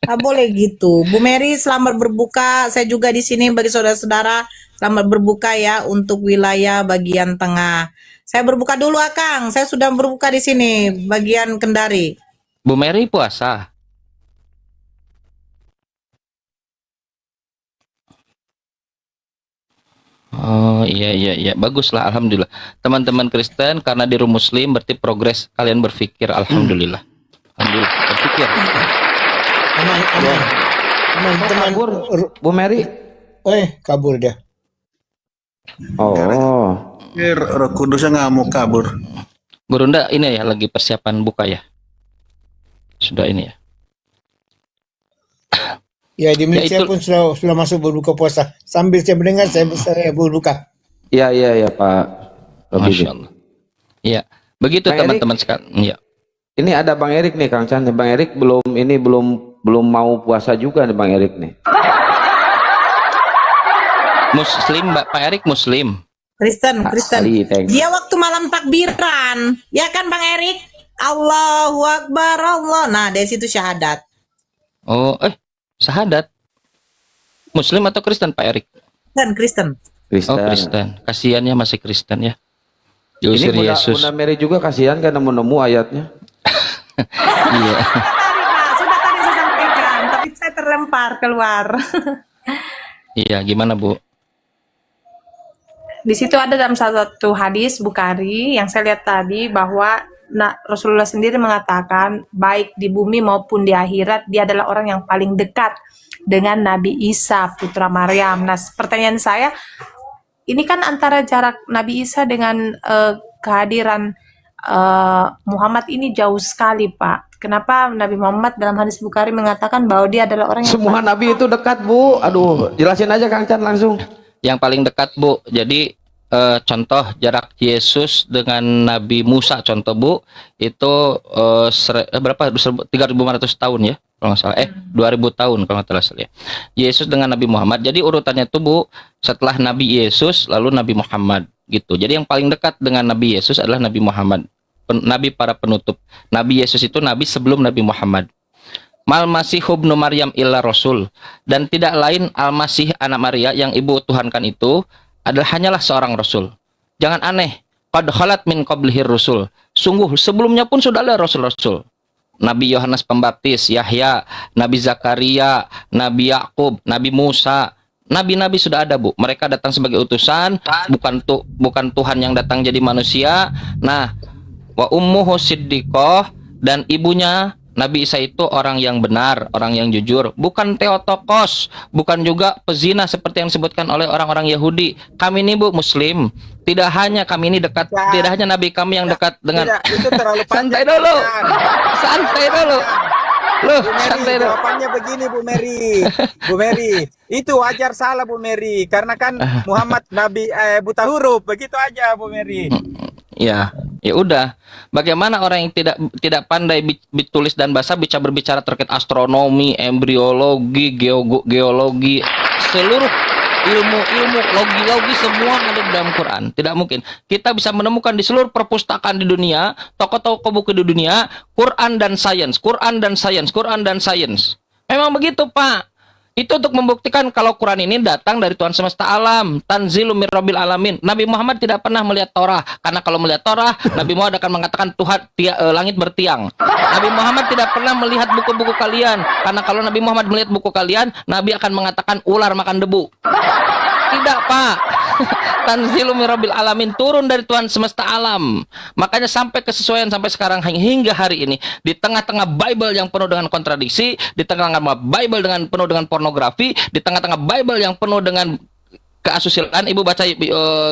Nggak boleh gitu. Bu Mary selamat berbuka. Saya juga di sini bagi saudara-saudara selamat berbuka ya untuk wilayah bagian tengah. Saya berbuka dulu Akang. Saya sudah berbuka di sini bagian Kendari. Bu Mary puasa. Oh iya, baguslah, alhamdulillah. Teman-teman Kristen karena di Room Muslim berarti progres kalian berpikir, alhamdulillah. Alhamdulillah berpikir. Teman-teman Bu Mary. Kabur dia. Oh. Roh Kudusnya nggak mau kabur. Gurunda ini ya lagi persiapan buka ya. Sudah ini ya. Ya di Malaysia Ya, itu- pun sudah masuk berbuka puasa. Sambil saya mendengar saya berbuka. Iya Pak. Masya Allah. Iya, begitu Pak Erik. teman-teman sekalian. Iya. Ini ada Bang Erik nih, Kang Chan. Bang Erik belum mau puasa juga nih Bang Erik nih. Muslim, Pak Erik Muslim. Kristen. Thank you. Dia waktu malam takbiran, ya kan Bang Erik? Allahu Akbar Allah. Nah, dari situ syahadat. Oh, syahadat. Muslim atau Kristen Pak Erik? Kristen. Oh, Kristen. Kasihannya masih Kristen ya. Diusir Ini Yesus. Bunda Mary juga kasihan kan nemu ayatnya. Iya. Sudah tadi saya sampaikan, tapi saya terlempar keluar. Iya, gimana Bu? Di situ ada dalam satu hadis Bukhari yang saya lihat tadi bahwa Rasulullah sendiri mengatakan baik di bumi maupun di akhirat dia adalah orang yang paling dekat dengan Nabi Isa putra Maryam. Nah, pertanyaan saya, ini kan antara jarak Nabi Isa dengan kehadiran Muhammad ini jauh sekali, Pak. Kenapa Nabi Muhammad dalam hadis Bukhari mengatakan bahwa dia adalah orang yang Semua nabi itu dekat, Bu. Aduh, jelasin aja Kang Chan langsung. Yang paling dekat Bu, jadi contoh jarak Yesus dengan Nabi Musa, contoh Bu, itu berapa? 3.500 tahun ya, kalau nggak salah. 2.000 tahun kalau nggak salah ya. Yesus dengan Nabi Muhammad. Jadi urutannya tuh Bu, setelah Nabi Yesus lalu Nabi Muhammad gitu. Jadi yang paling dekat dengan Nabi Yesus adalah Nabi Muhammad, Nabi para penutup. Nabi Yesus itu Nabi sebelum Nabi Muhammad. Mal Masih ibnu Maryam illa Rasul, dan tidak lain Al-Masih anak Maria yang ibu tuhankan itu adalah hanyalah seorang Rasul. Jangan aneh, qad khalat min qablihir Rasul. Sungguh sebelumnya pun sudah ada Rasul-Rasul. Nabi Yohanes Pembaptis, Yahya, Nabi Zakaria, Nabi Yakub, Nabi Musa. Nabi-nabi sudah ada Bu. Mereka datang sebagai utusan, bukan Tuhan yang datang jadi manusia. Nah, wa ummuhu siddiqah, dan ibunya Nabi Isa itu orang yang benar, orang yang jujur, bukan Theotokos, bukan juga pezina seperti yang disebutkan oleh orang-orang Yahudi. Kami ini Bu Muslim, tidak hanya kami ini dekat, tidak hanya Nabi kami yang dekat dengan. Tidak, itu terlalu Santai panjang. dulu, santai dulu. Loh, Bu Mary, santai dulu. jawabannya begini Bu Mary. Bu Mary, itu wajar salah Bu Mary, karena kan Muhammad Nabi buta huruf, begitu aja Bu Mary. Ya, ya udah. Bagaimana orang yang tidak pandai tulis dan bahasa bisa berbicara terkait astronomi, embriologi, geologi, seluruh ilmu logi semua ada di dalam Quran. Tidak mungkin. Kita bisa menemukan di seluruh perpustakaan di dunia, toko-toko buku di dunia, Quran dan sains. Memang begitu, Pak. Itu untuk membuktikan kalau Quran ini datang dari Tuhan semesta alam, tanzilum mir rabbil alamin. Nabi Muhammad tidak pernah melihat Torah, karena kalau melihat Torah, Nabi Muhammad akan mengatakan Tuhan langit bertiang. Nabi Muhammad tidak pernah melihat buku-buku kalian, karena kalau Nabi Muhammad melihat buku kalian, Nabi akan mengatakan ular makan debu. Tidak, Pak. Tanzilum mir rabbil alamin, turun dari Tuhan semesta alam. Makanya sampai kesesuaian sampai sekarang hingga hari ini, di tengah-tengah Bible yang penuh dengan kontradiksi, di tengah-tengah Bible dengan penuh dengan pornografi, di tengah-tengah Bible yang penuh dengan keasusilaan. Ibu baca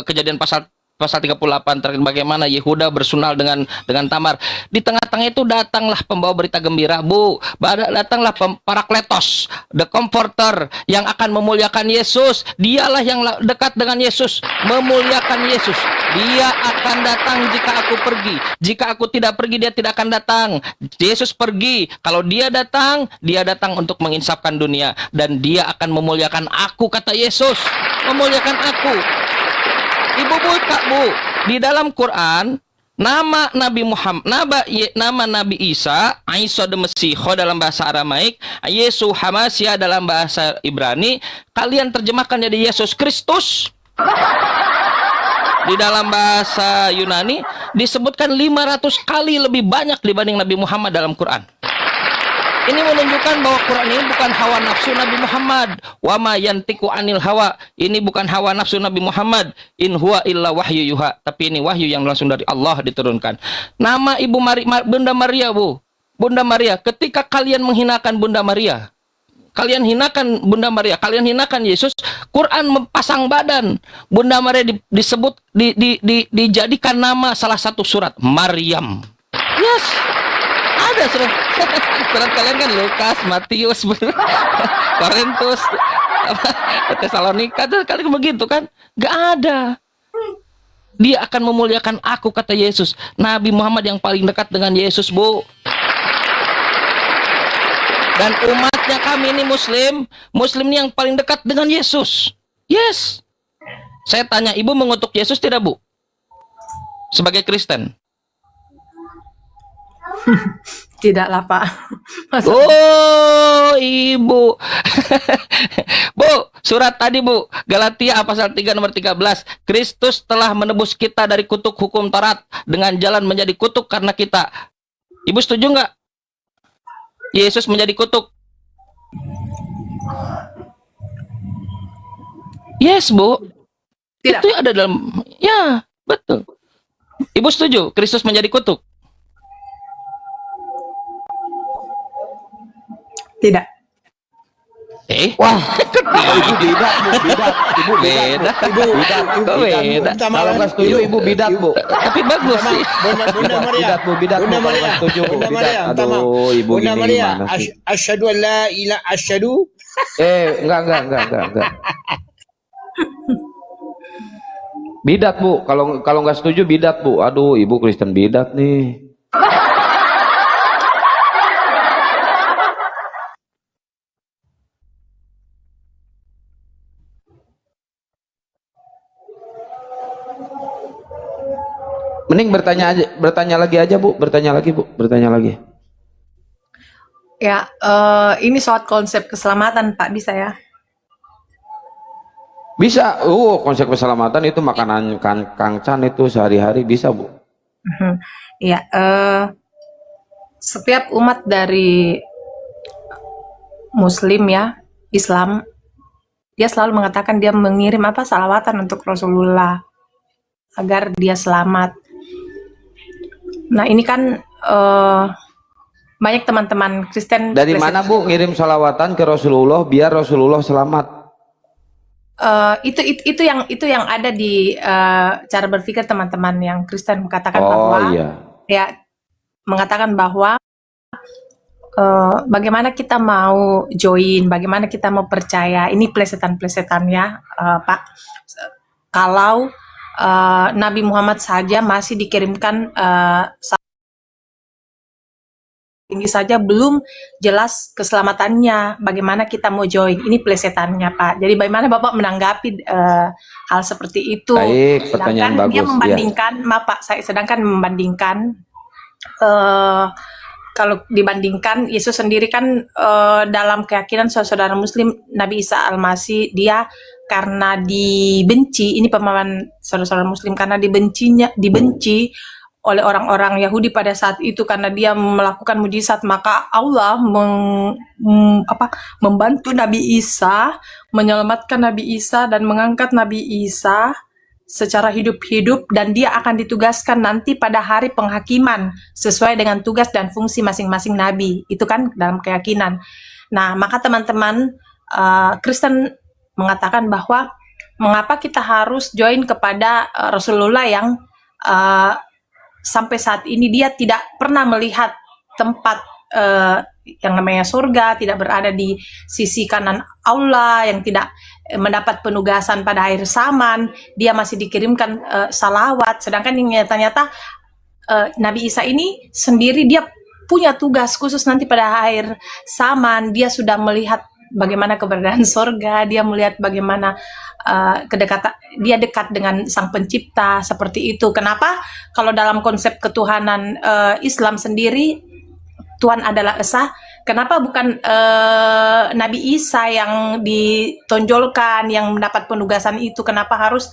Kejadian pasal 38 terkait bagaimana Yehuda bersunal dengan Tamar. Di tengah-tengah itu datanglah pembawa berita gembira, Bu. Datanglah Parakletos, the comforter yang akan memuliakan Yesus. Dialah yang dekat dengan Yesus, memuliakan Yesus. Dia akan datang jika aku pergi. Jika aku tidak pergi, dia tidak akan datang. Yesus pergi. Kalau dia datang untuk menginsafkan dunia, dan dia akan memuliakan aku, kata Yesus. Memuliakan aku. Ibu buka Bu, di dalam Quran nama Nabi Muhammad, nama Nabi Isa, Isa the Mesiho dalam bahasa Aramaik, Yesus Hamasya dalam bahasa Ibrani, kalian terjemahkan jadi Yesus Kristus. Di dalam bahasa Yunani disebutkan 500 kali lebih banyak dibanding Nabi Muhammad dalam Quran. Ini menunjukkan bahwa Quran ini bukan hawa nafsu Nabi Muhammad. Wa ma yantiqu anil hawa. Ini bukan hawa nafsu Nabi Muhammad. In huwa illa wahyu yuha. Tapi ini wahyu yang langsung dari Allah diturunkan. Nama Ibu Bunda Maria, Bu. Bunda Maria, ketika kalian menghinakan Bunda Maria, kalian hinakan Bunda Maria, kalian hinakan Yesus, Quran mempasang badan. Bunda Maria disebut dijadikan nama salah satu surat, Maryam. Yes. Ada surat kalian kan Lukas, Matius, Korintus, Tesalonika, kalian begitu kan? Gak ada. Dia akan memuliakan aku, kata Yesus. Nabi Muhammad yang paling dekat dengan Yesus, Bu. Dan umatnya kami ini Muslim ini yang paling dekat dengan Yesus. Yes. Saya tanya, ibu mengutuk Yesus tidak, Bu? Sebagai Kristen. Tidaklah, Pak. Oh, ibu. Bu, surat tadi, Bu, Galatia pasal 3 nomor 13. Kristus telah menebus kita dari kutuk hukum Taurat dengan jalan menjadi kutuk karena kita. Ibu setuju nggak? Yesus menjadi kutuk. Yes, Bu. Tidak. Itu ada dalam, ya, betul. Ibu setuju Kristus menjadi kutuk? Tidak. Wah, ibu bidat, bu, bidat, ibu bidat, Beda. Kok beda? Kalau nggak setuju ibu bidat, Bu. Tapi bagus sih. Bunda Maria. Bidat, Bu, bidat, Bu. Bunda Kalau Maria. nggak setuju, Bu, Bunda bidat. Maria. Aduh, ibu Bunda gini Maria. gimana sih? Asyhadu an la ilaha asyhadu. Enggak. Bidat, Bu. Kalau nggak setuju bidat, Bu. Aduh, ibu Kristen bidat nih. Mending bertanya lagi aja, Bu. Bertanya lagi. Ya, ini soal konsep keselamatan, Pak, bisa ya? Bisa. Konsep keselamatan itu makanan Kang Chan itu sehari-hari bisa, Bu. Iya, setiap umat dari Muslim ya, Islam, dia selalu mengatakan dia mengirim salawatan untuk Rasulullah agar dia selamat. Nah, ini kan banyak teman-teman Kristen. Dari mana, Bu, ngirim salawatan ke Rasulullah biar Rasulullah selamat? Itu yang ada di cara berpikir teman-teman yang Kristen mengatakan bahwa ya mengatakan bahwa bagaimana kita mau join, bagaimana kita mau percaya, ini plesetan-plesetan ya, Pak. Kalau Nabi Muhammad saja masih dikirimkan tinggi saja belum jelas keselamatannya, bagaimana kita mau join, ini plesetannya, Pak. Jadi bagaimana Bapak menanggapi hal seperti itu? Baik, pertanyaan Sedangkan dia bagus, membandingkan, maaf Pak, sedangkan membandingkan kalau dibandingkan Yesus sendiri kan dalam keyakinan saudara Muslim, Nabi Isa Al-Masih, dia karena dibenci, ini pemahaman saudara-saudara Muslim, karena dibenci oleh orang-orang Yahudi pada saat itu karena dia melakukan mujizat, maka Allah membantu Nabi Isa, menyelamatkan Nabi Isa dan mengangkat Nabi Isa secara hidup-hidup, dan dia akan ditugaskan nanti pada hari penghakiman sesuai dengan tugas dan fungsi masing-masing nabi. Itu kan dalam keyakinan. Nah, maka teman-teman Kristen mengatakan bahwa mengapa kita harus join kepada Rasulullah yang sampai saat ini dia tidak pernah melihat tempat yang namanya surga, tidak berada di sisi kanan Allah, yang tidak mendapat penugasan pada akhir zaman, dia masih dikirimkan salawat, sedangkan yang nyata-nyata Nabi Isa ini sendiri dia punya tugas khusus nanti pada akhir zaman, dia sudah melihat bagaimana keberadaan surga, dia melihat bagaimana dia dekat dengan Sang Pencipta, seperti itu. Kenapa? Kalau dalam konsep ketuhanan Islam sendiri, Tuhan adalah Esa. Kenapa bukan Nabi Isa yang ditonjolkan, yang mendapat penugasan itu? Kenapa harus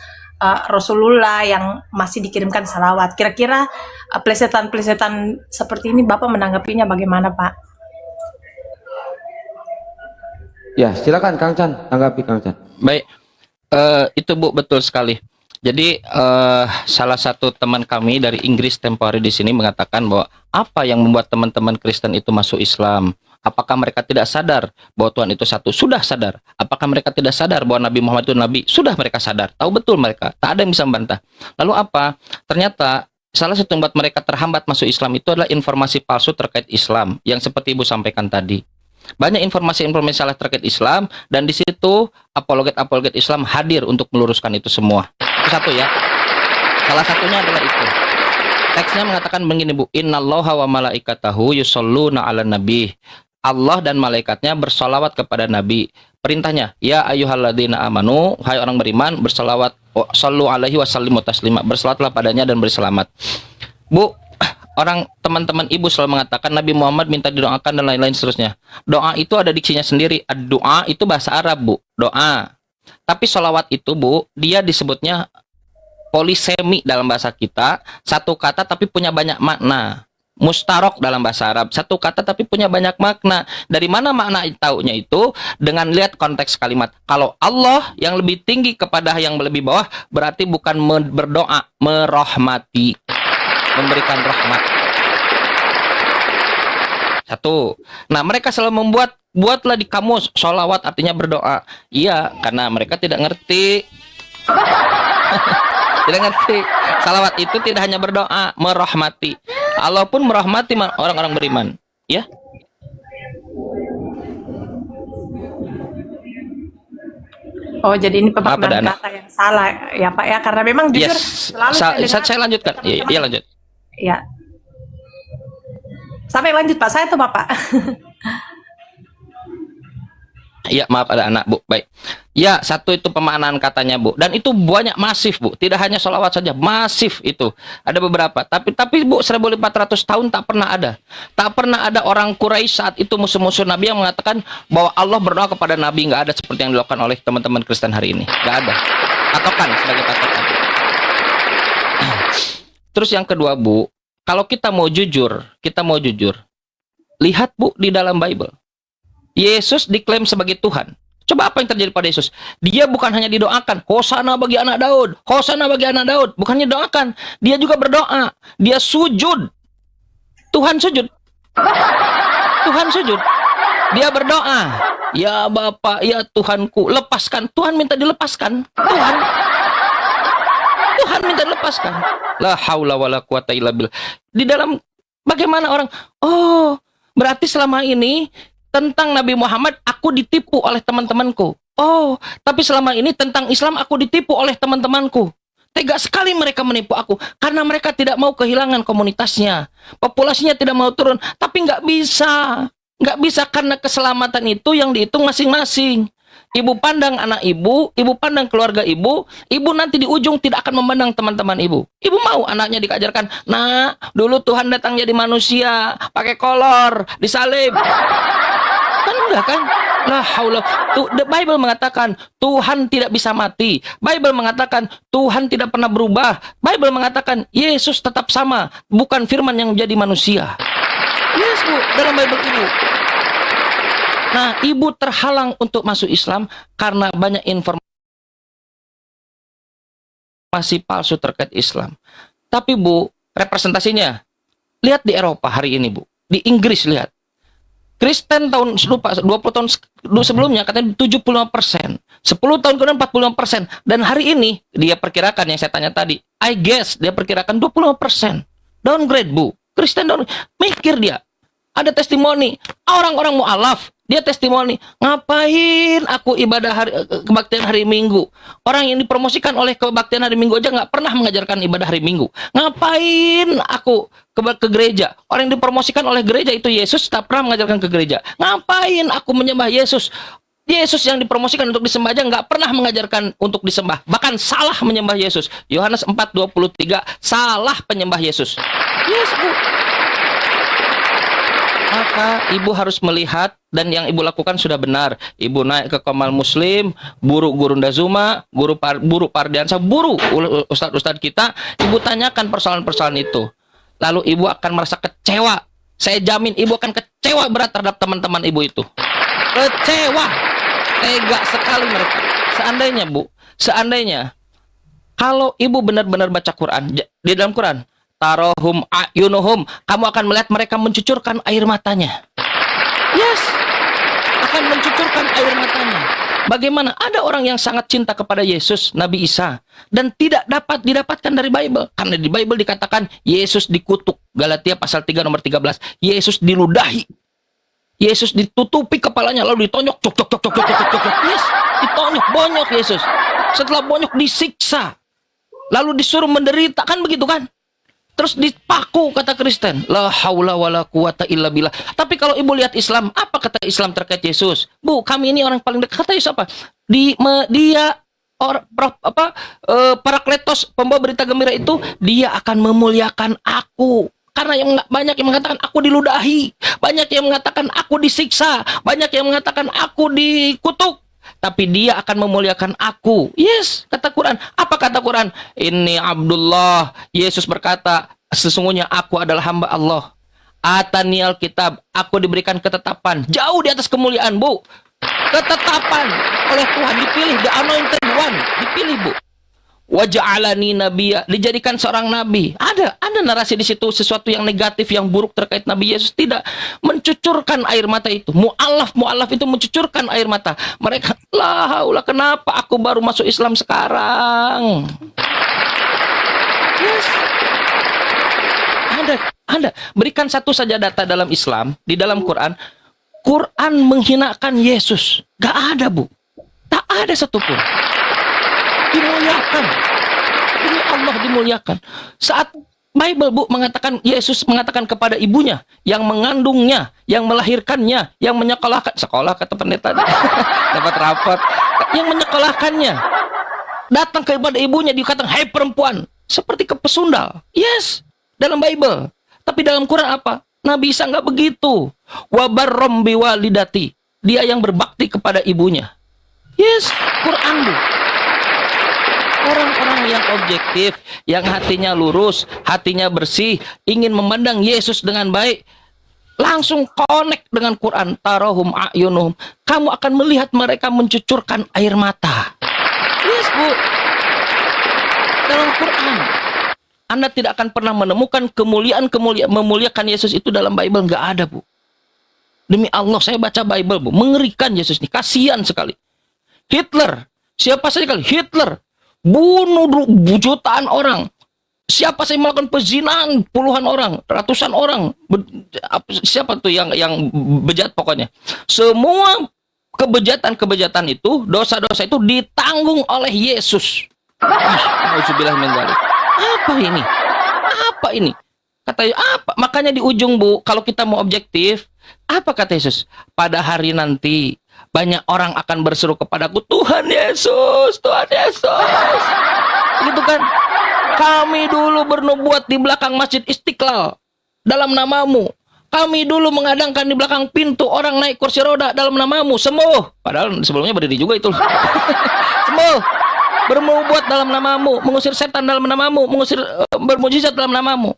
Rasulullah yang masih dikirimkan salawat? Kira-kira plesetan-plesetan seperti ini Bapak menanggapinya bagaimana, Pak? Ya, silakan Kang Chan, tanggapi Kang Chan. Baik, itu Bu, betul sekali. Jadi salah satu teman kami dari Inggris tempo hari di sini mengatakan bahwa apa yang membuat teman-teman Kristen itu masuk Islam? Apakah mereka tidak sadar bahwa Tuhan itu satu? Sudah sadar. Apakah mereka tidak sadar bahwa Nabi Muhammad itu Nabi? Sudah mereka sadar. Tahu betul mereka. Tak ada yang bisa membantah. Lalu apa? Ternyata salah satu yang membuat mereka terhambat masuk Islam itu adalah informasi palsu terkait Islam yang seperti Ibu sampaikan tadi. Banyak informasi-informasi salah terkait Islam, dan di situ apologet-apologet Islam hadir untuk meluruskan itu semua. Itu satu ya. Salah satunya adalah itu. Teksnya mengatakan begini, Bu. Innallaha wa malaikatahu yusholluna 'alan nabi. Allah dan malaikatnya bersolawat kepada Nabi. Perintahnya, ya ayyuhalladzina amanu, hai orang beriman, bersolawat, sallu alaihi wasallimu taslima, bersolawatlah padanya dan berselamat. Bu, orang teman-teman ibu selalu mengatakan Nabi Muhammad minta didoakan dan lain-lain seterusnya. Doa itu ada diksinya sendiri. Doa itu bahasa Arab, Bu. Doa. Tapi solawat itu, Bu, dia disebutnya polisemi dalam bahasa kita. Satu kata tapi punya banyak makna. Mustarok dalam bahasa Arab, satu kata tapi punya banyak makna. Dari mana makna taunya itu? Dengan lihat konteks kalimat. Kalau Allah yang lebih tinggi kepada yang lebih bawah, berarti bukan berdoa, merahmati, memberikan rahmat. Satu. Nah, mereka selalu buatlah di kamus sholawat artinya berdoa. Iya, karena mereka tidak ngerti. Tidak ngerti. Salawat itu tidak hanya berdoa, merahmati. Allah pun merahmati orang-orang beriman, ya. Oh, jadi ini pemaknaan Apa, kata yang salah ya Pak ya, karena memang jujur Yes. selalu Saya lanjutkan. Iya, lanjut. Ya. Sampai lanjut Pak, saya tuh Bapak. Iya, maaf ada anak, Bu. Baik. Ya, satu itu pemaknaan katanya, Bu. Dan itu banyak, masif, Bu. Tidak hanya sholawat saja, masif itu. Ada beberapa. Tapi Bu, 1400 tahun tak pernah ada. Tak pernah ada orang Quraisy saat itu musuh-musuh Nabi yang mengatakan bahwa Allah berdoa kepada Nabi. Nggak ada seperti yang dilakukan oleh teman-teman Kristen hari ini. Nggak ada. Patokan sebagai patokan. Terus yang kedua, Bu, kalau kita mau jujur, lihat, Bu, di dalam Bible. Yesus diklaim sebagai Tuhan. Coba apa yang terjadi pada Yesus? Dia bukan hanya didoakan, Hosana bagi anak Daud, Hosana bagi anak Daud. Bukannya doakan, dia juga berdoa. Dia sujud. Tuhan sujud. Tuhan sujud. Dia berdoa. Ya Bapa, ya Tuhanku, lepaskan. Tuhan minta dilepaskan. Tuhan minta dilepaskan. La haula wala quwata illa billah. Di dalam bagaimana orang, oh, berarti selama ini tentang Nabi Muhammad aku ditipu oleh teman-temanku. Oh, tapi selama ini tentang Islam aku ditipu oleh teman-temanku. Tega sekali mereka menipu aku karena mereka tidak mau kehilangan komunitasnya. Populasinya tidak mau turun, tapi nggak bisa. Nggak bisa karena keselamatan itu yang dihitung masing-masing. Ibu pandang anak ibu pandang keluarga ibu nanti di ujung tidak akan memandang teman-teman ibu. Ibu mau anaknya dikajarkan, nah, dulu Tuhan datang jadi manusia, pakai kolor, disalib. Kan enggak kan? La haula. The Bible mengatakan Tuhan tidak bisa mati. Bible mengatakan Tuhan tidak pernah berubah. Bible mengatakan Yesus tetap sama, bukan firman yang menjadi manusia. Yes, Bu, dalam Bible Ibu. Nah, Ibu terhalang untuk masuk Islam karena banyak informasi palsu terkait Islam. Tapi Bu, representasinya lihat di Eropa hari ini, Bu. Di Inggris lihat. Kristen tahun 20 tahun sebelumnya katanya 75%, 10 tahun kemudian 45%, dan hari ini dia perkirakan yang saya tanya tadi, I guess dia perkirakan 25%. Downgrade, Bu. Kristen downgrade. Mikir dia. Ada testimoni, orang-orang mu'alaf, dia testimoni, ngapain aku ibadah kebaktian hari Minggu? Orang yang dipromosikan oleh kebaktian hari Minggu aja nggak pernah mengajarkan ibadah hari Minggu. Ngapain aku ke gereja? Orang yang dipromosikan oleh gereja itu Yesus, tak pernah mengajarkan ke gereja. Ngapain aku menyembah Yesus? Yesus yang dipromosikan untuk disembah aja nggak pernah mengajarkan untuk disembah. Bahkan salah menyembah Yesus. Yohanes 4:23, salah penyembah Yesus. Yes, Bu. Maka ibu harus melihat, dan yang ibu lakukan sudah benar. Ibu naik ke Komal Muslim, buru Gurunda Zuma, buru Pardiansa, buru ustadz-ustadz kita. Ibu tanyakan persoalan-persoalan itu. Lalu ibu akan merasa kecewa. Saya jamin ibu akan kecewa berat terhadap teman-teman ibu itu. Kecewa. Tega sekali mereka. Seandainya, Bu, kalau ibu benar-benar baca Quran, di dalam Quran, tarohum ayunuhum, kamu akan melihat mereka mencucurkan air matanya. Yes, akan mencucurkan air matanya. Bagaimana ada orang yang sangat cinta kepada Yesus, Nabi Isa, dan tidak dapat didapatkan dari Bible, karena di Bible dikatakan Yesus dikutuk. Galatia pasal 3 nomor 13. Yesus diludahi, Yesus ditutupi kepalanya lalu ditonyok, cok. Yes, ditonyok, bonyok Yesus. Setelah bonyok disiksa. lalu disuruh menderita, kan begitu kan? Terus dipaku kata Kristen. La haula wala quwata illa billah. Tapi kalau ibu lihat Islam, apa kata Islam terkait Yesus? Bu, kami ini orang paling dekat. Kata Yesus apa? Dia Parakletos, pembawa berita gembira itu, dia akan memuliakan aku. Karena banyak yang mengatakan aku diludahi, banyak yang mengatakan aku disiksa, banyak yang mengatakan aku dikutuk. Tapi dia akan memuliakan aku. Yes, kata Quran. Apa kata Quran? Ini Abdullah. Yesus berkata, sesungguhnya aku adalah hamba Allah. Atanial kitab. Aku diberikan ketetapan. Jauh di atas kemuliaan, Bu. Ketetapan oleh Tuhan. Dipilih, the anointed one. Dipilih, Bu. Waja'alani nabiyya, dijadikan seorang nabi. Ada narasi di situ sesuatu yang negatif, yang buruk terkait Nabi Yesus. Tidak, mencucurkan air mata itu. Mu'alaf itu mencucurkan air mata. Mereka, la haula, kenapa aku baru masuk Islam sekarang? Yes. Ada. Berikan satu saja data dalam Islam, di dalam Quran. Quran menghinakan Yesus. Gak ada, Bu. Tak ada satupun. Dimuliakan. Ini Allah dimuliakan. Saat Bible, Bu, mengatakan, Yesus mengatakan kepada ibunya yang mengandungnya, yang melahirkannya, yang menyekolahkan, sekolah kata pendeta dapat rapat, yang menyekolahkannya datang kepada ibunya, dikatakan, hai perempuan, seperti kepesundal. Yes, dalam Bible. Tapi dalam Quran apa? Nabi Isa nggak begitu. Wabarrom biwalidati, dia yang berbakti kepada ibunya. Yes, Quran, Bu. Orang-orang yang objektif, yang hatinya lurus, hatinya bersih, ingin memandang Yesus dengan baik, langsung connect dengan Quran. Tarahum a'yunuhum. Kamu akan melihat mereka mencucurkan air mata. Yes, Bu. Dalam Quran. Anda tidak akan pernah menemukan memuliakan Yesus itu dalam Bible. Nggak ada, Bu. Demi Allah, saya baca Bible, Bu. Mengerikan Yesus ini. Kasihan sekali. Hitler. Siapa saja kali? Hitler. Bunuh jutaan orang. Siapa saya melakukan pezinahan puluhan orang, ratusan orang. Siapa tuh yang bejat pokoknya. Semua kebejatan itu, dosa-dosa itu ditanggung oleh Yesus. Nauzubillah min dzalik. Apa ini? Katanya apa? Makanya di ujung, Bu, kalau kita mau objektif, apa kata Yesus? Pada hari nanti banyak orang akan berseru kepadaku, Tuhan Yesus, Tuhan Yesus. Gitu kan? Kami dulu bernubuat di belakang Masjid Istiqlal dalam namamu. Kami dulu mengadangkan di belakang pintu orang naik kursi roda dalam namamu. Sembuh. Padahal sebelumnya berdiri juga itu. Sembuh. Bernubuat dalam namamu, mengusir setan dalam namamu, bermujizat dalam namamu.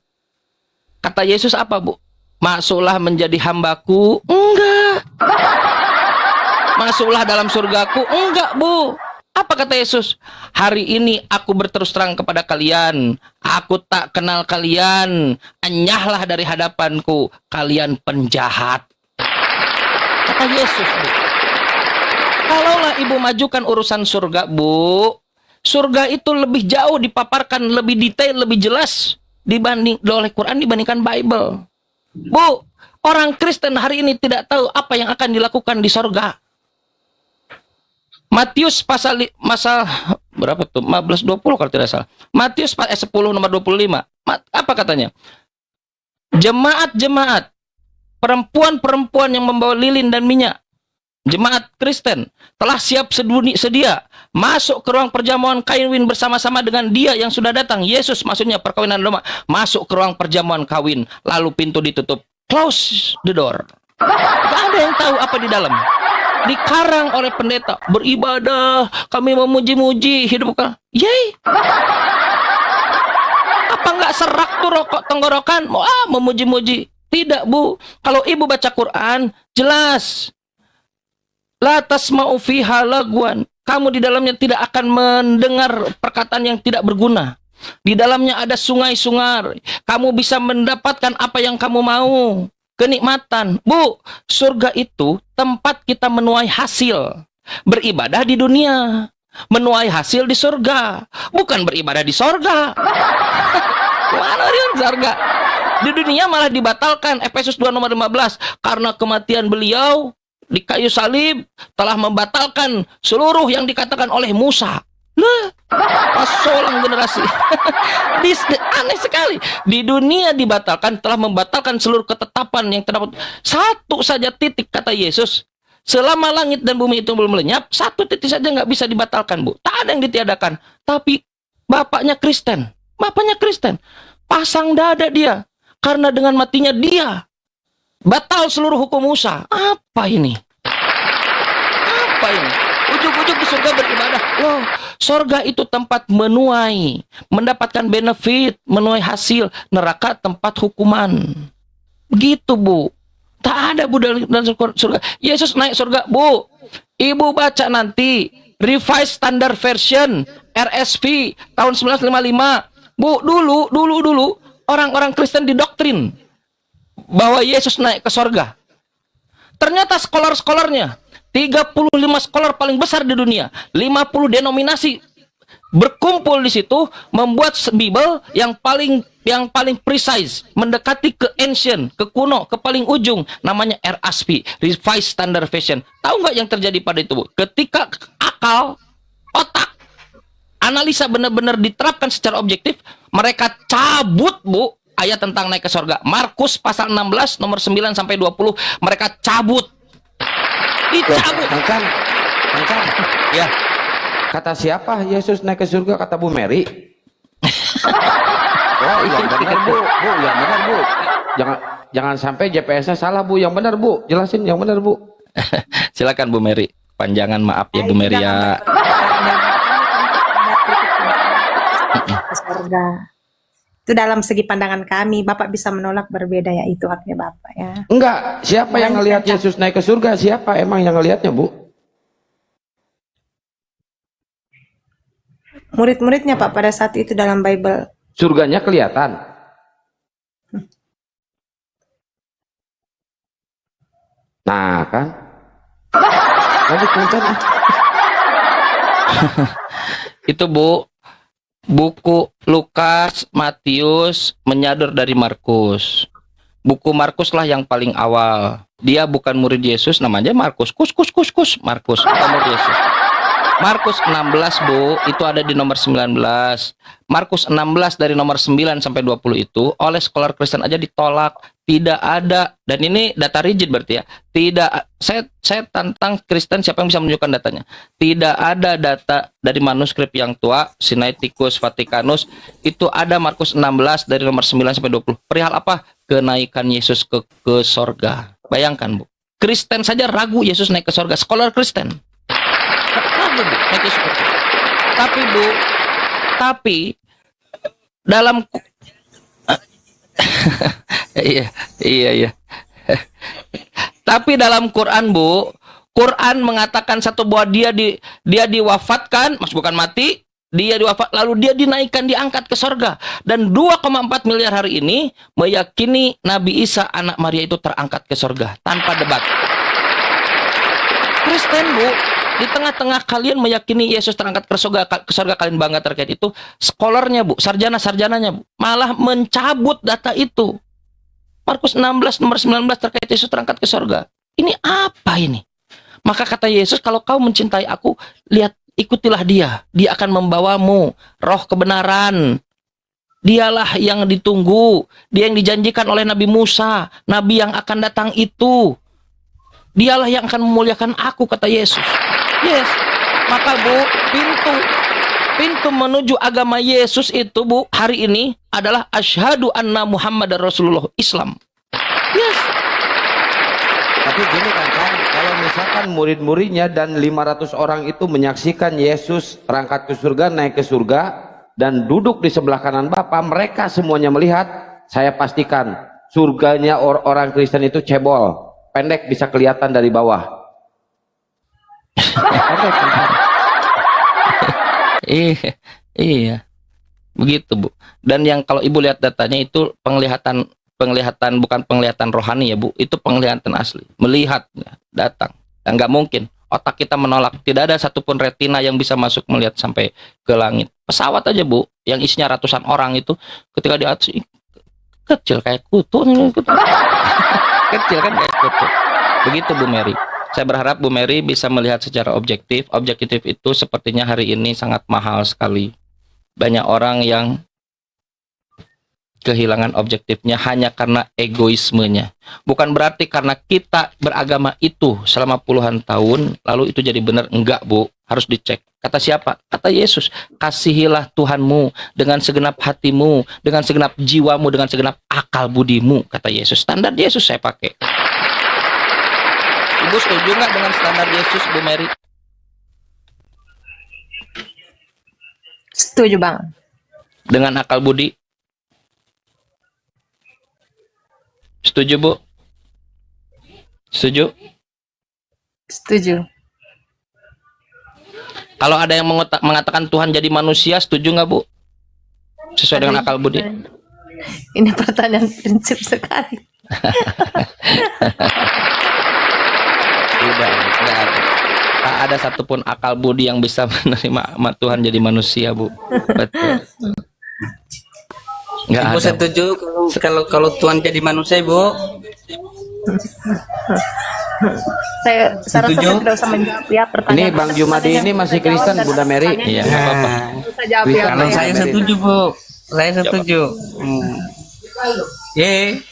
Kata Yesus apa, Bu? Masuklah menjadi hambaku. Enggak. Masuklah dalam surgaku. Enggak, Bu. Apa kata Yesus? Hari ini aku berterus terang kepada kalian. Aku tak kenal kalian. Enyahlah dari hadapanku. Kalian penjahat. Kata Yesus, Bu. Kalaulah ibu majukan urusan surga, Bu, surga itu lebih jauh dipaparkan, lebih detail, lebih jelas oleh Quran dibandingkan Bible. Bu, orang Kristen hari ini tidak tahu apa yang akan dilakukan di surga. Matius pasal berapa tuh? 15-20 kalau tidak salah. Matius 10 nomor 25. Apa katanya? Jemaat-jemaat, perempuan-perempuan yang membawa lilin dan minyak, jemaat Kristen telah siap sedia masuk ke ruang perjamuan kawin bersama-sama dengan dia yang sudah datang. Yesus, maksudnya perkawinan domba. Masuk ke ruang perjamuan kawin, lalu pintu ditutup. Close the door. Gak ada yang tahu apa di dalam. Dikarang oleh pendeta, beribadah, kami memuji-muji hidup bukan. Yey. Apa nggak serak tuh rokok tenggorokan? Memuji-muji. Tidak, Bu. Kalau ibu baca Quran, jelas. La tasma'u fiha lagwan. Kamu di dalamnya tidak akan mendengar perkataan yang tidak berguna. Di dalamnya ada sungai-sungai. Kamu bisa mendapatkan apa yang kamu mau. Kenikmatan. Bu, surga itu tempat kita menuai hasil. Beribadah di dunia. Menuai hasil di surga. Bukan beribadah di surga. Mana dia surga? Di dunia malah dibatalkan. Efesus 2 nomor 15. Karena kematian beliau di kayu salib telah membatalkan seluruh yang dikatakan oleh Musa. Lah, Pasolang generasi. Aneh sekali. Di dunia dibatalkan, telah membatalkan seluruh ketetapan yang terdapat. Satu saja titik, kata Yesus. Selama langit dan bumi itu belum lenyap, satu titik saja nggak bisa dibatalkan, Bu. Tak ada yang ditiadakan. Tapi bapaknya Kristen. Bapaknya Kristen. Pasang dada dia. Karena dengan matinya dia batal seluruh hukum Musa. Apa ini? Apa ini? Ujuk-ujuk di surga beribadah. Loh, surga itu tempat menuai, mendapatkan benefit, menuai hasil. Neraka tempat hukuman. Begitu, Bu. Tak ada, Bu, dalam surga. Yesus naik surga, Bu. Ibu baca nanti Revised Standard Version RSV tahun 1955. Bu, dulu orang-orang Kristen didoktrin bahwa Yesus naik ke surga. Ternyata skolar-skolarnya 35 skolar paling besar di dunia, 50 denominasi berkumpul di situ membuat Bible yang paling precise, mendekati ke ancient, ke kuno, ke paling ujung, namanya RSV, Revised Standard Version. Tahu nggak yang terjadi pada itu, Bu? Ketika akal, otak, analisa benar-benar diterapkan secara objektif, mereka cabut, Bu, ayat tentang naik ke surga. Markus pasal 16 nomor 9 sampai 20, mereka cabut. Dicabut. Kang Ya. kata siapa Yesus naik ke surga? Kata Bu Mary. Oh, yang benar, Bu. Bu, yang benar, Bu. Jangan sampai GPS-nya salah, Bu. Yang benar, Bu. Jelasin yang benar, Bu. Silakan Bu Mary. Panjangan maaf ya Bu Mary ya. Surga. Itu dalam segi pandangan kami, Bapak bisa menolak, berbeda ya, itu haknya Bapak ya. Enggak, siapa yang ngelihat Yesus naik ke surga? Siapa emang yang ngelihatnya, Bu? Murid-muridnya Pak pada saat itu dalam Bible. Surganya kelihatan. Nah, kan? Lanjut, Kancan. Itu, Bu, buku Lukas, Matius menyadur dari Markus. Buku Markus lah yang paling awal. Dia bukan murid Yesus, namanya Markus. Markus, bukan murid Yesus. Markus 16, Bu, itu ada di nomor 19. Markus 16 dari nomor 9 sampai 20 itu oleh scholar Kristen aja ditolak. Tidak ada, dan ini data rigid berarti ya. Tidak, saya tantang Kristen siapa yang bisa menunjukkan datanya. Tidak ada data dari manuskrip yang tua, Sinaiticus Vaticanus, itu ada Markus 16 dari nomor 9 sampai 20. Perihal apa? Kenaikan Yesus ke sorga. Bayangkan, Bu. Kristen saja ragu Yesus naik ke sorga. Scholar Kristen. Ragu, Bu, naik ke sorga. Tapi, Bu, dalam iya. Tapi dalam Quran, Bu, Quran mengatakan satu bahwa dia diwafatkan, bukan mati, dia diwafat lalu dia dinaikkan, diangkat ke surga. Dan 2,4 miliar hari ini meyakini Nabi Isa anak Maria itu terangkat ke surga tanpa debat. Kristen, Bu, di tengah-tengah kalian meyakini Yesus terangkat ke surga, kalian bangga terkait itu, scholarnya, Bu, sarjananya, Bu, malah mencabut data itu. Markus 16 nomor 19 terkait Yesus terangkat ke surga. Ini apa ini? Maka kata Yesus, kalau kau mencintai aku, lihat, ikutilah dia. Dia akan membawamu roh kebenaran. Dialah yang ditunggu. Dia yang dijanjikan oleh Nabi Musa. Nabi yang akan datang itu. Dialah yang akan memuliakan aku, kata Yesus. Yes. Maka, Bu, pintu menuju agama Yesus itu, Bu, hari ini adalah asyhadu anna Muhammadar Rasulullah, Islam. Yes. Tapi gini kan, kalau misalkan murid-muridnya dan 500 orang itu menyaksikan Yesus terangkat ke surga, naik ke surga, dan duduk di sebelah kanan Bapa, mereka semuanya melihat, saya pastikan surganya orang Kristen itu cebol, pendek, bisa kelihatan dari bawah. Iya, begitu, Bu. Dan yang kalau Ibu lihat datanya itu penglihatan bukan penglihatan rohani ya, Bu, itu penglihatan asli, melihat ya, datang. Dan nggak mungkin otak kita menolak. Tidak ada satupun retina yang bisa masuk melihat sampai ke langit. Pesawat aja, Bu, yang isinya ratusan orang itu ketika di atas kecil kayak kutu. Kecil kan kayak kutu. Begitu, Bu Mary. Saya berharap Bu Mary bisa melihat secara objektif. Objektif itu sepertinya hari ini sangat mahal sekali. Banyak orang yang kehilangan objektifnya hanya karena egoismenya. Bukan berarti karena kita beragama itu selama puluhan tahun, lalu itu jadi benar. Enggak, Bu. Harus dicek. Kata siapa? Kata Yesus. Kasihilah Tuhanmu dengan segenap hatimu, dengan segenap jiwamu, dengan segenap akal budimu. Kata Yesus. Standar Yesus saya pakai. Ibu setuju nggak dengan standar Yesus, Bu Mary? Setuju, Bang. Dengan akal budi? Setuju, Bu? Setuju? Setuju. Kalau ada yang mengatakan Tuhan jadi manusia, setuju nggak, Bu? Sesuai dengan akal budi? Ini pertanyaan prinsip sekali. Tidak ada. Tak ada satupun akal budi yang bisa menerima Tuhan jadi manusia, Bu. Betul. Nggak Ibu ada. setuju kalau Tuhan jadi manusia, Ibu? Saya rasa Setuju? saya tidak usah menjawab ya pertanyaan. Ini Bang Jumadi ini masih Kristen, Bunda Mary. Iya, nggak apa-apa. Saya jawab ya. Kalau saya setuju, Bu. Saya setuju. Ye.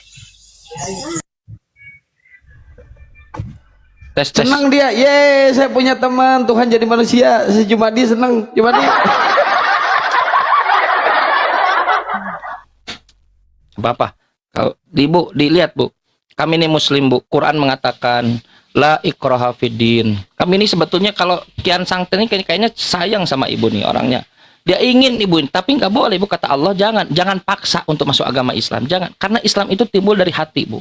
Tes. Senang dia. Ye, saya punya teman Tuhan jadi manusia. Si Jumadi senang. Jumadi. Apa? Kalau Bu, dilihat, Bu. Kami ini muslim, Bu. Quran mengatakan la ikraha fiddin. Kami ini sebetulnya kalau Kian Sangten ini kayaknya sayang sama Ibu nih orangnya. Dia ingin Ibu ini, tapi nggak boleh, Bu. Kata Allah, jangan paksa untuk masuk agama Islam. Jangan. Karena Islam itu timbul dari hati, Bu.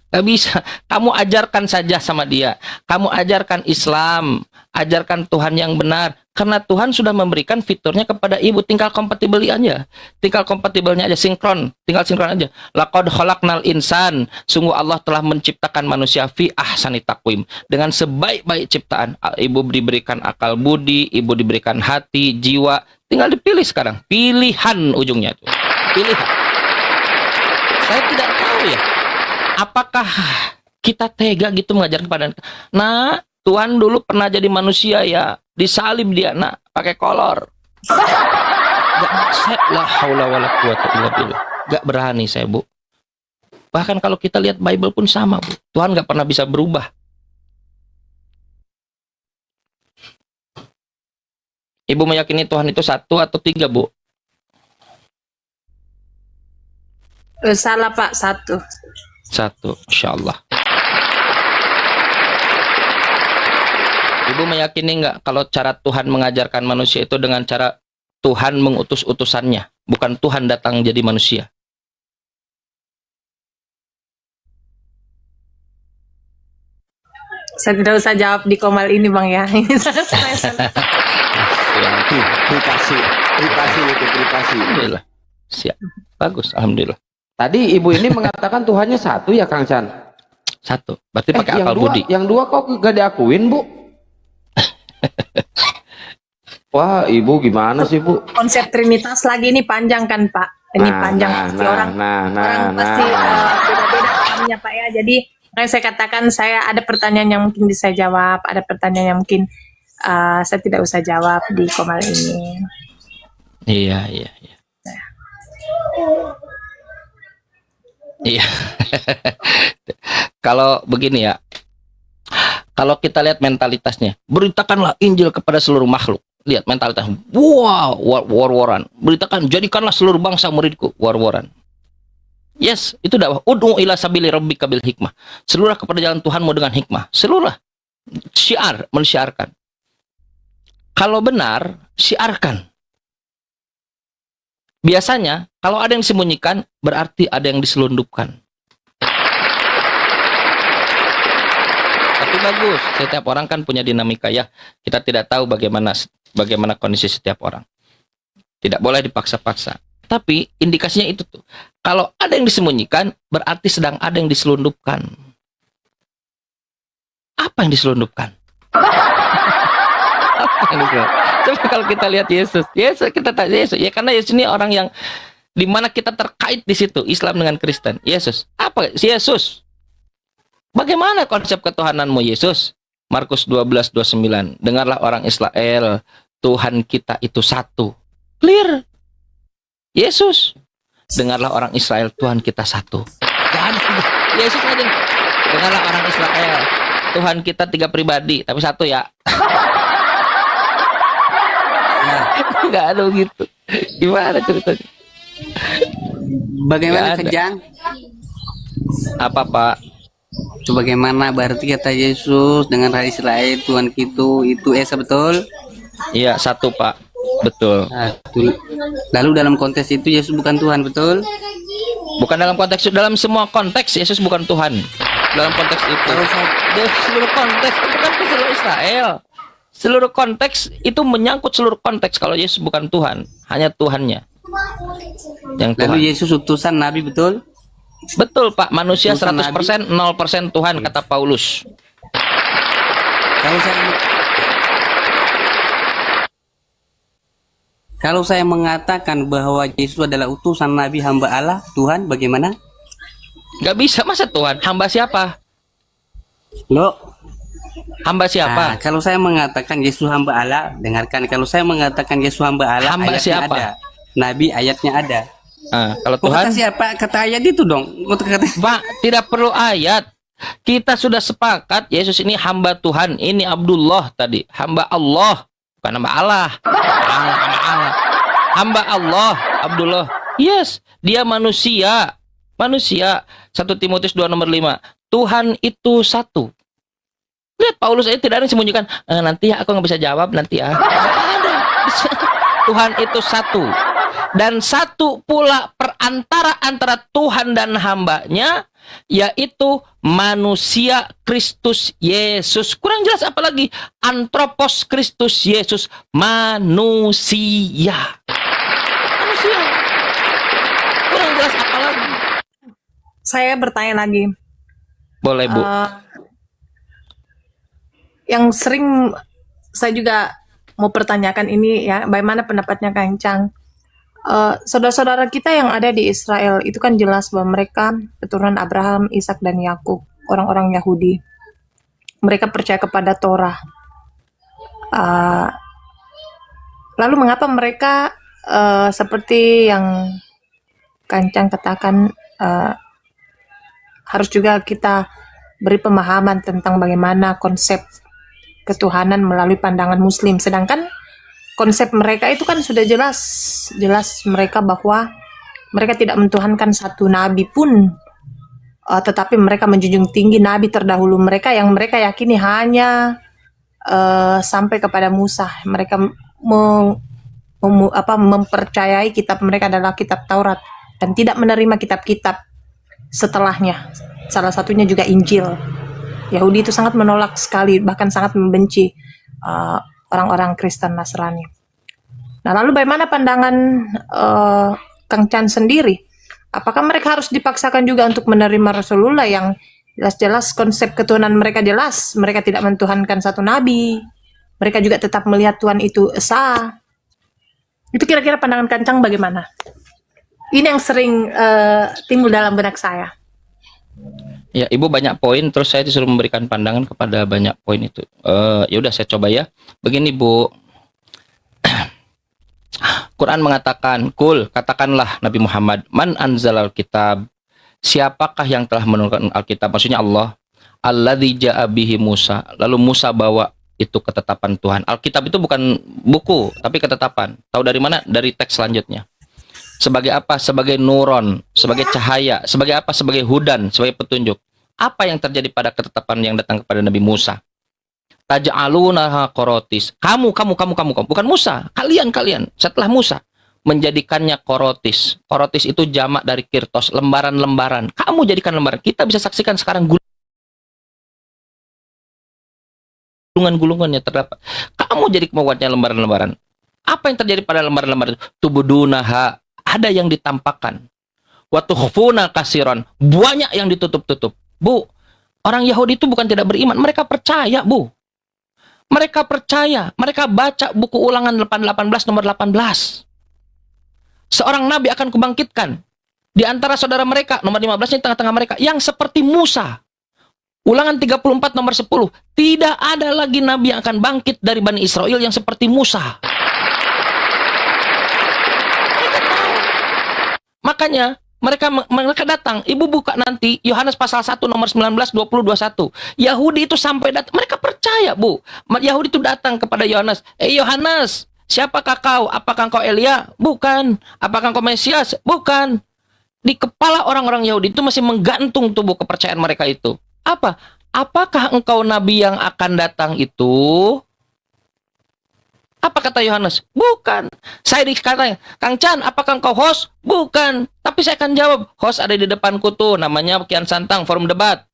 Gak bisa. Kamu ajarkan saja sama dia. Kamu ajarkan Islam, ajarkan Tuhan yang benar. Karena Tuhan sudah memberikan fiturnya kepada Ibu. Tinggal kompatibelnya aja. Tinggal kompatibelnya aja, sinkron. Tinggal sinkron aja. Laqad khalaqnal insan. Sungguh Allah telah menciptakan manusia fi ahsani taqwim. Dengan sebaik-baik ciptaan. Ibu diberikan akal budi, Ibu diberikan hati, jiwa. Tinggal dipilih sekarang. Pilihan ujungnya tuh. Pilihan. Saya tidak tahu ya. Apakah kita tega gitu mengajar kepada anak? Nah, Tuhan dulu pernah jadi manusia ya, disalib dia, nak, pakai kolor. La haula wala quwata illa billah. Gak berani saya, Bu. Bahkan kalau kita lihat Bible pun sama, Bu. Tuhan gak pernah bisa berubah. Ibu meyakini Tuhan itu satu atau tiga, Bu? Salah, Pak, satu. Satu, insya Allah. Ibu meyakini nggak kalau cara Tuhan mengajarkan manusia itu dengan cara Tuhan mengutus utusannya, bukan Tuhan datang jadi manusia? Saya tidak usah jawab di komal ini, Bang ya. Ini saya Privasi itu privasi. Alhamdulillah. Siap. Bagus, alhamdulillah. Tadi Ibu ini mengatakan Tuhannya satu ya, Kang Chan? Satu. Berarti pakai akal budi. Yang dua kok gak diakuin, Bu? Wah, Ibu gimana sih, Bu? konsep Trinitas lagi ini panjang kan, Pak? Ini panjang pasti orang pasti beda-beda pahamnya, Pak ya. Jadi makanya saya katakan saya ada pertanyaan yang mungkin bisa jawab, ada pertanyaan yang mungkin saya tidak usah jawab di komal ini. Iya. Iya. Kalau begini ya, kalau kita lihat mentalitasnya, beritakanlah Injil kepada seluruh makhluk. Lihat mentalitas, wow, war-waran. Beritakan, jadikanlah seluruh bangsa muridku, war-waran. Yes, itu dakwah. Ud'u ila sabili rabbika bil hikmah. Seluruh kepada jalan Tuhanmu dengan hikmah. Seluruh syiar, mensyiarkan. Kalau benar, syiarkan. Biasanya, kalau ada yang disembunyikan, berarti ada yang diselundupkan. Tapi bagus, setiap orang kan punya dinamika ya. Kita tidak tahu bagaimana kondisi setiap orang. Tidak boleh dipaksa-paksa. Tapi indikasinya itu tuh. Kalau ada yang disembunyikan, berarti sedang ada yang diselundupkan. Apa yang diselundupkan? Coba kalau kita lihat Yesus, kita tanya Yesus, ya karena Yesus ini orang yang dimana kita terkait di situ Islam dengan Kristen. Yesus, apa Yesus? Bagaimana konsep ketuhananmu Yesus? Markus 12:29. Dengarlah orang Israel, Tuhan kita itu satu. Clear. Yesus. Dengarlah orang Israel, Tuhan kita satu. Yesus aja. Dengarlah orang Israel, Tuhan kita 3 pribadi, tapi satu ya. Enggak ada gitu. Gimana ceritanya? Bagaimana Nggak ada. Kejang? Apa Pak? Itu bagaimana berarti kata Yesus dengan rakyat Israel Tuhan itu Esa betul? Iya, satu Pak. Betul. Nah, betul. Lalu dalam konteks itu Yesus bukan Tuhan, betul? Bukan dalam konteks, dalam semua konteks Yesus bukan Tuhan. Dalam konteks itu. Kalau saya Dalam seluruh konteks itu kan ke seluruh Israel. Seluruh konteks itu menyangkut seluruh konteks kalau Yesus bukan Tuhan, hanya Tuhannya. Yang Tuhan. lalu Yesus utusan Nabi, betul? Betul Pak, manusia Utusan 100%, 0% Tuhan kata Paulus. Kalau saya mengatakan bahwa Yesus adalah utusan Nabi hamba Allah, Tuhan, bagaimana? Gak bisa, masa Tuhan? Hamba siapa? Loh, Hamba siapa? kalau saya mengatakan Yesus hamba Allah, dengarkan. Kalau saya mengatakan Yesus hamba Allah, Hamba ayatnya siapa? ada. Nabi ayatnya ada. Kalau Kok Tuhan, kata siapa? Kata ayat itu dong. Kata Pak, tidak perlu ayat. Kita sudah sepakat Yesus ini hamba Tuhan. Ini Abdullah tadi, hamba Allah, bukan hamba Allah. Hamba Allah. Hamba Allah, Abdullah. Yes, dia manusia. Manusia. 1 Timotius 2 nomor 5. Tuhan itu satu. Lihat Paulus itu tidak ada yang disembunyikan. Nanti ya aku nggak bisa jawab nanti ya. Nggak ada. Tuhan itu satu. Dan satu pula perantara antara Tuhan dan hambanya, yaitu manusia Kristus Yesus. Kurang jelas apa lagi? Antropos Kristus Yesus, manusia. Manusia. Kurang jelas apa lagi? Saya bertanya lagi. Boleh Bu. Yang sering saya juga mau pertanyakan ini ya, bagaimana pendapatnya Kang Chang? Saudara-saudara kita yang ada di Israel itu kan jelas bahwa mereka keturunan Abraham, Ishak dan Yakub, orang-orang Yahudi. Mereka percaya kepada Torah. Lalu mengapa mereka seperti yang Kang Chang katakan, harus juga kita beri pemahaman tentang bagaimana konsep ketuhanan melalui pandangan Muslim, sedangkan konsep mereka itu kan sudah jelas mereka bahwa mereka tidak mentuhankan satu nabi pun, tetapi mereka menjunjung tinggi nabi terdahulu mereka yang mereka yakini hanya sampai kepada Musa. Mereka mempercayai kitab mereka adalah kitab Taurat dan tidak menerima kitab-kitab setelahnya. Salah satunya juga Injil. Yahudi itu sangat menolak sekali, bahkan sangat membenci orang-orang Kristen Nasrani. Nah, lalu bagaimana pandangan Kang Chan sendiri? Apakah mereka harus dipaksakan juga untuk menerima Rasulullah yang jelas-jelas konsep ketuhanan mereka jelas, mereka tidak mentuhankan satu nabi, mereka juga tetap melihat Tuhan itu esa. Itu kira-kira pandangan Kang Chan bagaimana? Ini yang sering timbul dalam benak saya. Ya, Ibu banyak poin, terus saya disuruh memberikan pandangan kepada banyak poin itu. Ya udah saya coba ya. Begini Bu, Quran mengatakan, Kul, katakanlah Nabi Muhammad, man anzalal kitab, siapakah yang telah menurunkan Alkitab? Maksudnya Allah. Alladzi ja'a bihi Musa, lalu Musa bawa itu ketetapan Tuhan. Alkitab itu bukan buku, tapi ketetapan. Tahu dari mana? Dari teks selanjutnya. Sebagai apa? Sebagai nuron, sebagai cahaya, sebagai apa? Sebagai hudan, sebagai petunjuk. Apa yang terjadi pada ketetapan yang datang kepada Nabi Musa? Taj'alunaha qorotis. Kamu, bukan Musa. Kalian, setelah Musa menjadikannya qorotis. Qorotis itu jamak dari kirtos, lembaran-lembaran. Kamu jadikan lembaran. Kita bisa saksikan sekarang gulungan-gulungannya terdapat. Kamu jadi membuatnya lembaran-lembaran. Apa yang terjadi pada lembaran-lembaran itu? Tubudunaha. Ada yang ditampakkan. Wa tukhfuna kasiran. Banyak yang ditutup-tutup. Bu, orang Yahudi itu bukan tidak beriman, mereka percaya, Bu. Mereka percaya, mereka baca buku Ulangan 18 nomor 18. Seorang nabi akan kubangkitkan di antara saudara mereka, nomor 15 di tengah-tengah mereka, yang seperti Musa. Ulangan 34 nomor 10. Tidak ada lagi nabi yang akan bangkit dari Bani Israel yang seperti Musa. Mereka tahu. Makanya mereka datang. Ibu buka nanti Yohanes pasal 1 nomor 19, 20, 21. Yahudi itu sampai datang. Mereka percaya, Bu. Yahudi itu datang kepada Yohanes. Yohanes, siapakah kau? Apakah kau Elia? Bukan. Apakah kau Mesias? Bukan. Di kepala orang-orang Yahudi itu masih menggantung tubuh kepercayaan mereka itu. Apa? Apakah engkau nabi yang akan datang itu? Apa kata Yohanes? Bukan. Saya dikatakan, Kang Chan, apakah engkau host? Bukan. Tapi saya akan jawab, host ada di depanku tuh, namanya Kian Santang, forum debat.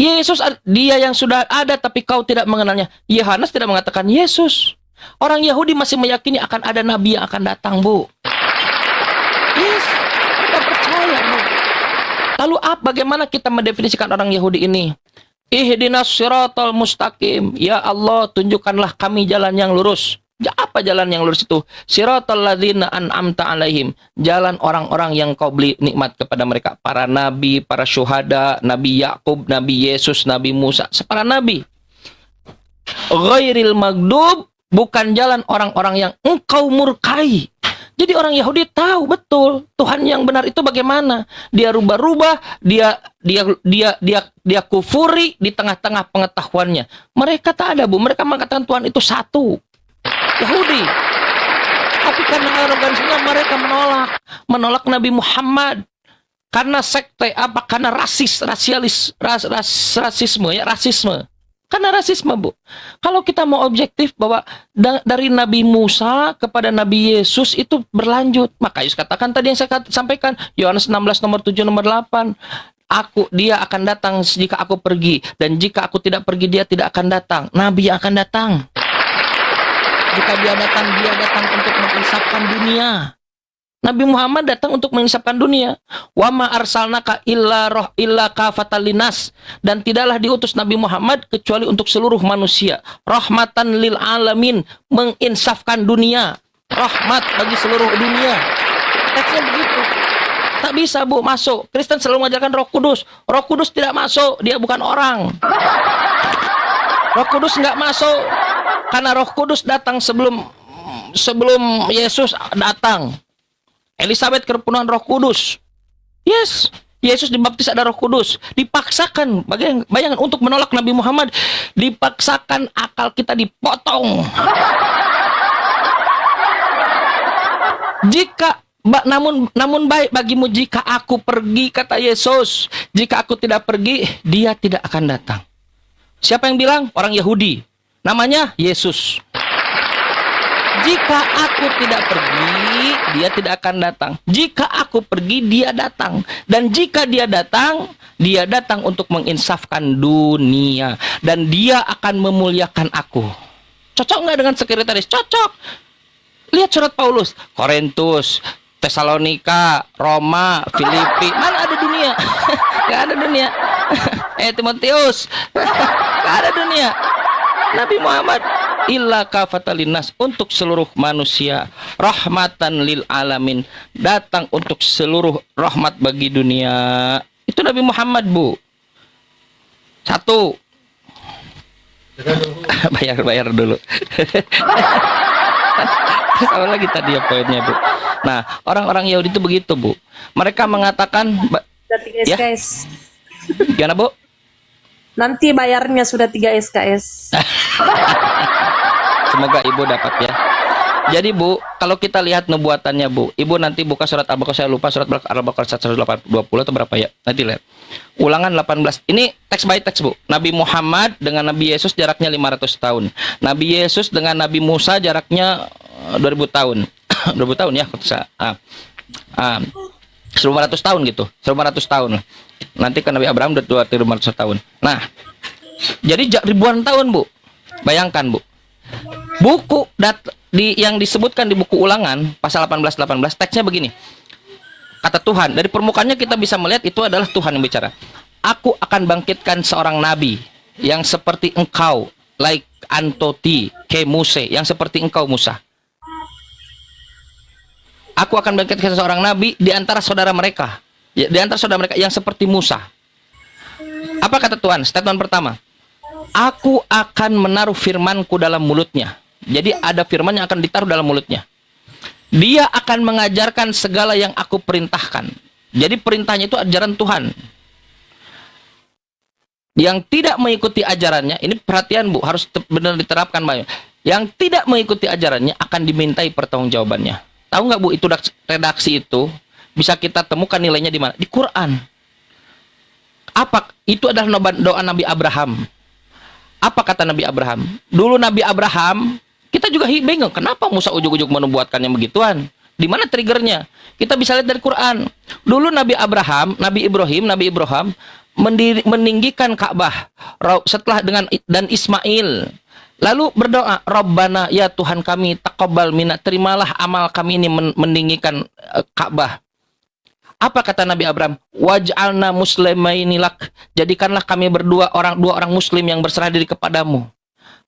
Yesus, dia yang sudah ada tapi kau tidak mengenalnya. Yohanes tidak mengatakan Yesus. Orang Yahudi masih meyakini akan ada nabi yang akan datang, Bu. Yes, kita percaya, Bu. Lalu bagaimana kita mendefinisikan orang Yahudi ini? Ihdinas siratal mustaqim. Ya Allah, tunjukkanlah kami jalan yang lurus. Apa jalan yang lurus itu? Siratal ladzina an'amta alaihim. Jalan orang-orang yang kau beri nikmat kepada mereka. Para nabi, para syuhada, Nabi Yakub, Nabi Yesus, Nabi Musa. Para nabi. Ghairil maghdub, bukan jalan orang-orang yang engkau murkai. Jadi orang Yahudi tahu betul Tuhan yang benar itu bagaimana. Dia rubah-rubah, dia kufuri di tengah-tengah pengetahuannya. Mereka tak ada, Bu. Mereka mengatakan Tuhan itu satu. Yahudi. Tapi karena arogansinya mereka menolak Nabi Muhammad. Karena sekte apa? Karena rasisme. Karena rasisme, Bu. Kalau kita mau objektif bahwa dari Nabi Musa kepada Nabi Yesus itu berlanjut. Maka Yesus katakan tadi yang saya sampaikan, Yohanes 16 nomor 7 nomor 8. Dia akan datang jika aku pergi, dan jika aku tidak pergi dia tidak akan datang. Nabi yang akan datang. Jika dia datang untuk menginsafkan dunia. Nabi Muhammad datang untuk menginsafkan dunia. Wa ma arsalnaka illa kafatan linnas, dan tidaklah diutus Nabi Muhammad kecuali untuk seluruh manusia. Rahmatan lil alamin, menginsafkan dunia. Rahmat bagi seluruh dunia. Teksnya begitu. Tak bisa, Bu, masuk. Kristen selalu mengajarkan Roh Kudus. Roh Kudus tidak masuk, dia bukan orang. Roh Kudus nggak masuk karena Roh Kudus datang sebelum Yesus datang. Elizabeth kepenuhan Roh Kudus. Yes, Yesus dibaptis ada Roh Kudus. Dipaksakan, bayangkan untuk menolak Nabi Muhammad, dipaksakan akal kita dipotong. Namun baik bagimu jika aku pergi, kata Yesus. Jika aku tidak pergi, dia tidak akan datang. Siapa yang bilang? Orang Yahudi. Namanya Yesus. Jika aku tidak pergi, dia tidak akan datang. Jika aku pergi, dia datang. Dan jika dia datang untuk menginsafkan dunia. Dan dia akan memuliakan aku. Cocok nggak dengan sekretaris? Cocok. Lihat surat Paulus. Korintus, Tesalonika, Roma, Filipi. Mana ada dunia? Gak ada dunia. Timotius. Gak ada dunia. Nabi Muhammad illa kafatan linnas, untuk seluruh manusia, rahmatan lil alamin, datang untuk seluruh rahmat bagi dunia. Itu Nabi Muhammad, Bu. Satu. bayar dulu. Sama lagi tadi ya poinnya, Bu. Nah, orang-orang Yahudi itu begitu, Bu. Mereka mengatakan Sudah 3 SKS. Gimana, Bu? Nanti bayarnya sudah 3 SKS. Semoga Ibu dapat ya. Jadi, Bu, kalau kita lihat nubuatannya, Bu, Ibu nanti buka surat Al-Baqarah, saya lupa surat Al-Baqarah 120 atau berapa ya. Nanti lihat. Ulangan 18. Ini teks by teks, Bu. Nabi Muhammad dengan Nabi Yesus jaraknya 500 tahun. Nabi Yesus dengan Nabi Musa jaraknya 2000 tahun. 2000 tahun ya, 1500 tahun gitu. 1500 tahun. Nanti kan Nabi Abraham udah 2500 tahun. Nah, jadi ribuan tahun, Bu. Bayangkan, Bu. Buku yang disebutkan di buku Ulangan pasal 18 teksnya begini. Kata Tuhan, dari permukaannya kita bisa melihat itu adalah Tuhan yang bicara. Aku akan bangkitkan seorang nabi yang seperti engkau, like Antoti, ke Muse, yang seperti engkau Musa. Aku akan bangkitkan seorang nabi di antara saudara mereka. Ya, di antara saudara mereka yang seperti Musa. Apa kata Tuhan? Statement pertama. Aku akan menaruh firmanku dalam mulutnya. Jadi ada firman yang akan ditaruh dalam mulutnya. Dia akan mengajarkan segala yang aku perintahkan. Jadi perintahnya itu ajaran Tuhan. Yang tidak mengikuti ajarannya, ini perhatian Bu, harus benar diterapkan Mbak. Yang tidak mengikuti ajarannya akan dimintai pertanggungjawabannya. Tahu nggak Bu, itu redaksi itu bisa kita temukan nilainya di mana? Di Quran. Apa? Itu adalah doa Nabi Abraham. Apa kata Nabi Abraham? Dulu Nabi Abraham, kita juga bingung, kenapa Musa ujuk-ujuk menubuatkannya begituan? Di mana triggernya? Kita bisa lihat dari Quran. Dulu Nabi Abraham, Nabi Ibrahim meninggikan Ka'bah setelah dengan dan Ismail. Lalu berdoa, Rabbana, ya Tuhan kami, taqabbal minna, terimalah amal kami ini meninggikan Ka'bah. Apa kata Nabi Abraham? Waj'alna muslimaini lak. Jadikanlah kami dua orang muslim yang berserah diri kepadamu.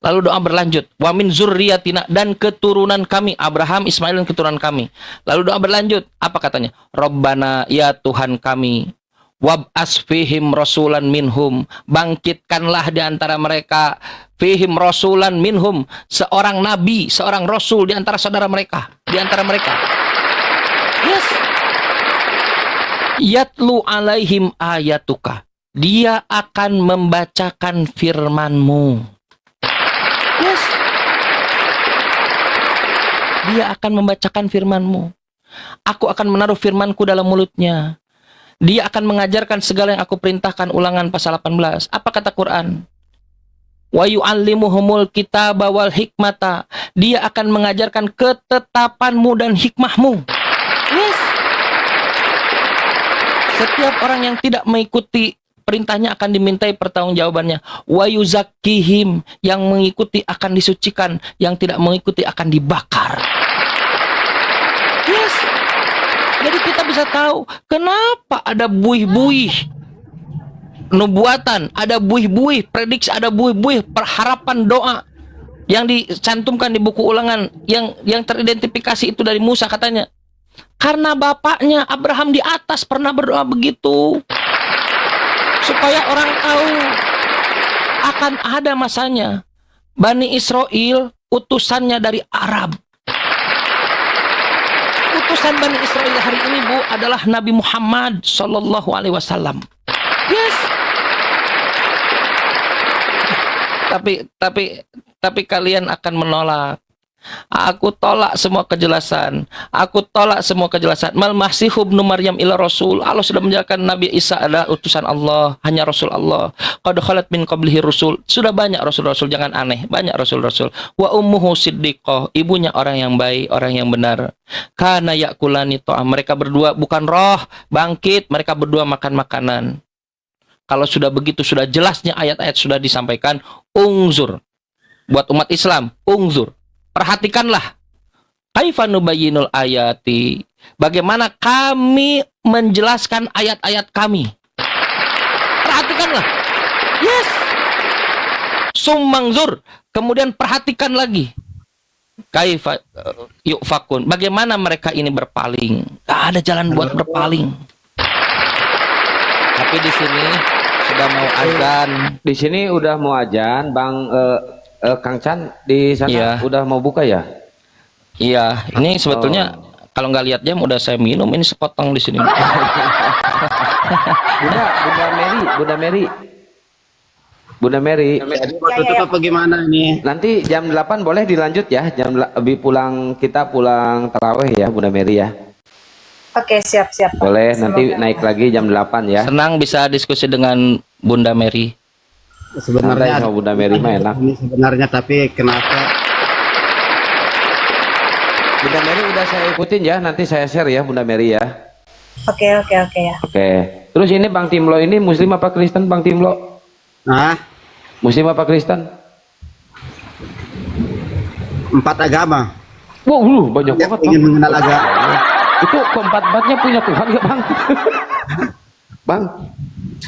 Lalu doa berlanjut, wa min zurriyatina, dan keturunan kami, Abraham, Ismail dan keturunan kami. Lalu doa berlanjut, apa katanya? Rabbana, ya Tuhan kami, wab'as fihim rasulan minhum, bangkitkanlah di antara mereka, fihim rasulan minhum, seorang nabi, seorang rasul di antara saudara mereka, di antara mereka. Yes. Yatlu alaihim ayatuka, dia akan membacakan firmanmu. Yes. Dia akan membacakan firmanmu. Aku akan menaruh firmanku dalam mulutnya. Dia akan mengajarkan segala yang aku perintahkan. Ulangan pasal 18. Apa kata Quran? Wa yu'allimuhumul kitaba wal hikmata. Dia akan mengajarkan ketetapanmu dan hikmahmu. Yes. Setiap orang yang tidak mengikuti perintahnya akan dimintai pertanggungjawabannya. Wa yuzakkihim, yang mengikuti akan disucikan, yang tidak mengikuti akan dibakar. Yes. Jadi kita bisa tahu kenapa ada buih-buih nubuatan, ada buih-buih prediksi, ada buih-buih perharapan doa yang dicantumkan di buku Ulangan yang teridentifikasi itu dari Musa katanya. Karena bapaknya Abraham di atas pernah berdoa begitu. Supaya orang tahu akan ada masanya Bani Israel utusannya dari Arab. Utusan Bani Israel hari ini Bu adalah Nabi Muhammad Sallallahu Alaihi Wasallam. Yes. Tapi kalian akan menolak. Aku tolak semua kejelasan. Aku tolak semua kejelasan. Mal Masihu ibnu Maryam ila Rasul. Allah sudah menjelaskan Nabi Isa adalah utusan Allah, hanya Rasul Allah. Qad khalat min qablihi rusul. Sudah banyak rasul-rasul, jangan aneh. Banyak rasul-rasul. Wa ummuhu siddiqah. Ibunya orang yang baik, orang yang benar. Kana yakulani ta'am. Mereka berdua bukan roh bangkit, mereka berdua makan makanan. Kalau sudah begitu, sudah jelasnya ayat-ayat sudah disampaikan, ungzur. Buat umat Islam, ungzur. Perhatikanlah, kaifa nubayyinul ayati, bagaimana kami menjelaskan ayat-ayat kami. Perhatikanlah. Yes. Summangzur, kemudian perhatikan lagi. Kaifa yufakun, bagaimana mereka ini berpaling. Gak ada jalan buat berpaling. Tapi di sini sudah mau azan. Di sini udah mau azan, Bang Kang Chan di sana Iya. udah mau buka ya? Iya, ini sebetulnya kalau nggak lihat jam udah saya minum, ini sepotong di sini. Bunda Mary. Jadi mau tutup apa gimana nih? Nanti jam 8 boleh dilanjut ya, kita pulang taraweh ya Bunda Mary ya. Oke, siap-siap. Boleh, nanti naik lagi jam 8 ya. Senang bisa diskusi dengan Bunda Mary. Sebenarnya sama Bunda Mary mah enak. Ini sebenarnya, tapi kenapa? Bunda Mary udah saya ikutin ya, nanti saya share ya Bunda Mary ya. Oke ya. Oke. Terus ini Bang Timlo ini Muslim apa Kristen Bang Timlo? Nah, Muslim apa Kristen? 4 agama. Wow, banyak Yang banget ingin Bang. mengenal agama. Itu keempat-empatnya punya Tuhan ya Bang? Bang,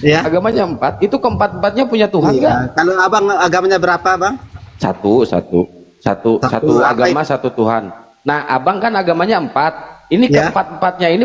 Ya. agamanya 4, itu keempat-empatnya punya Tuhan Iya. nggak? Kalau abang agamanya berapa, bang? Satu Satu agama apa itu? satu Tuhan. Nah abang kan agamanya 4, ini Ya. keempat-empatnya ini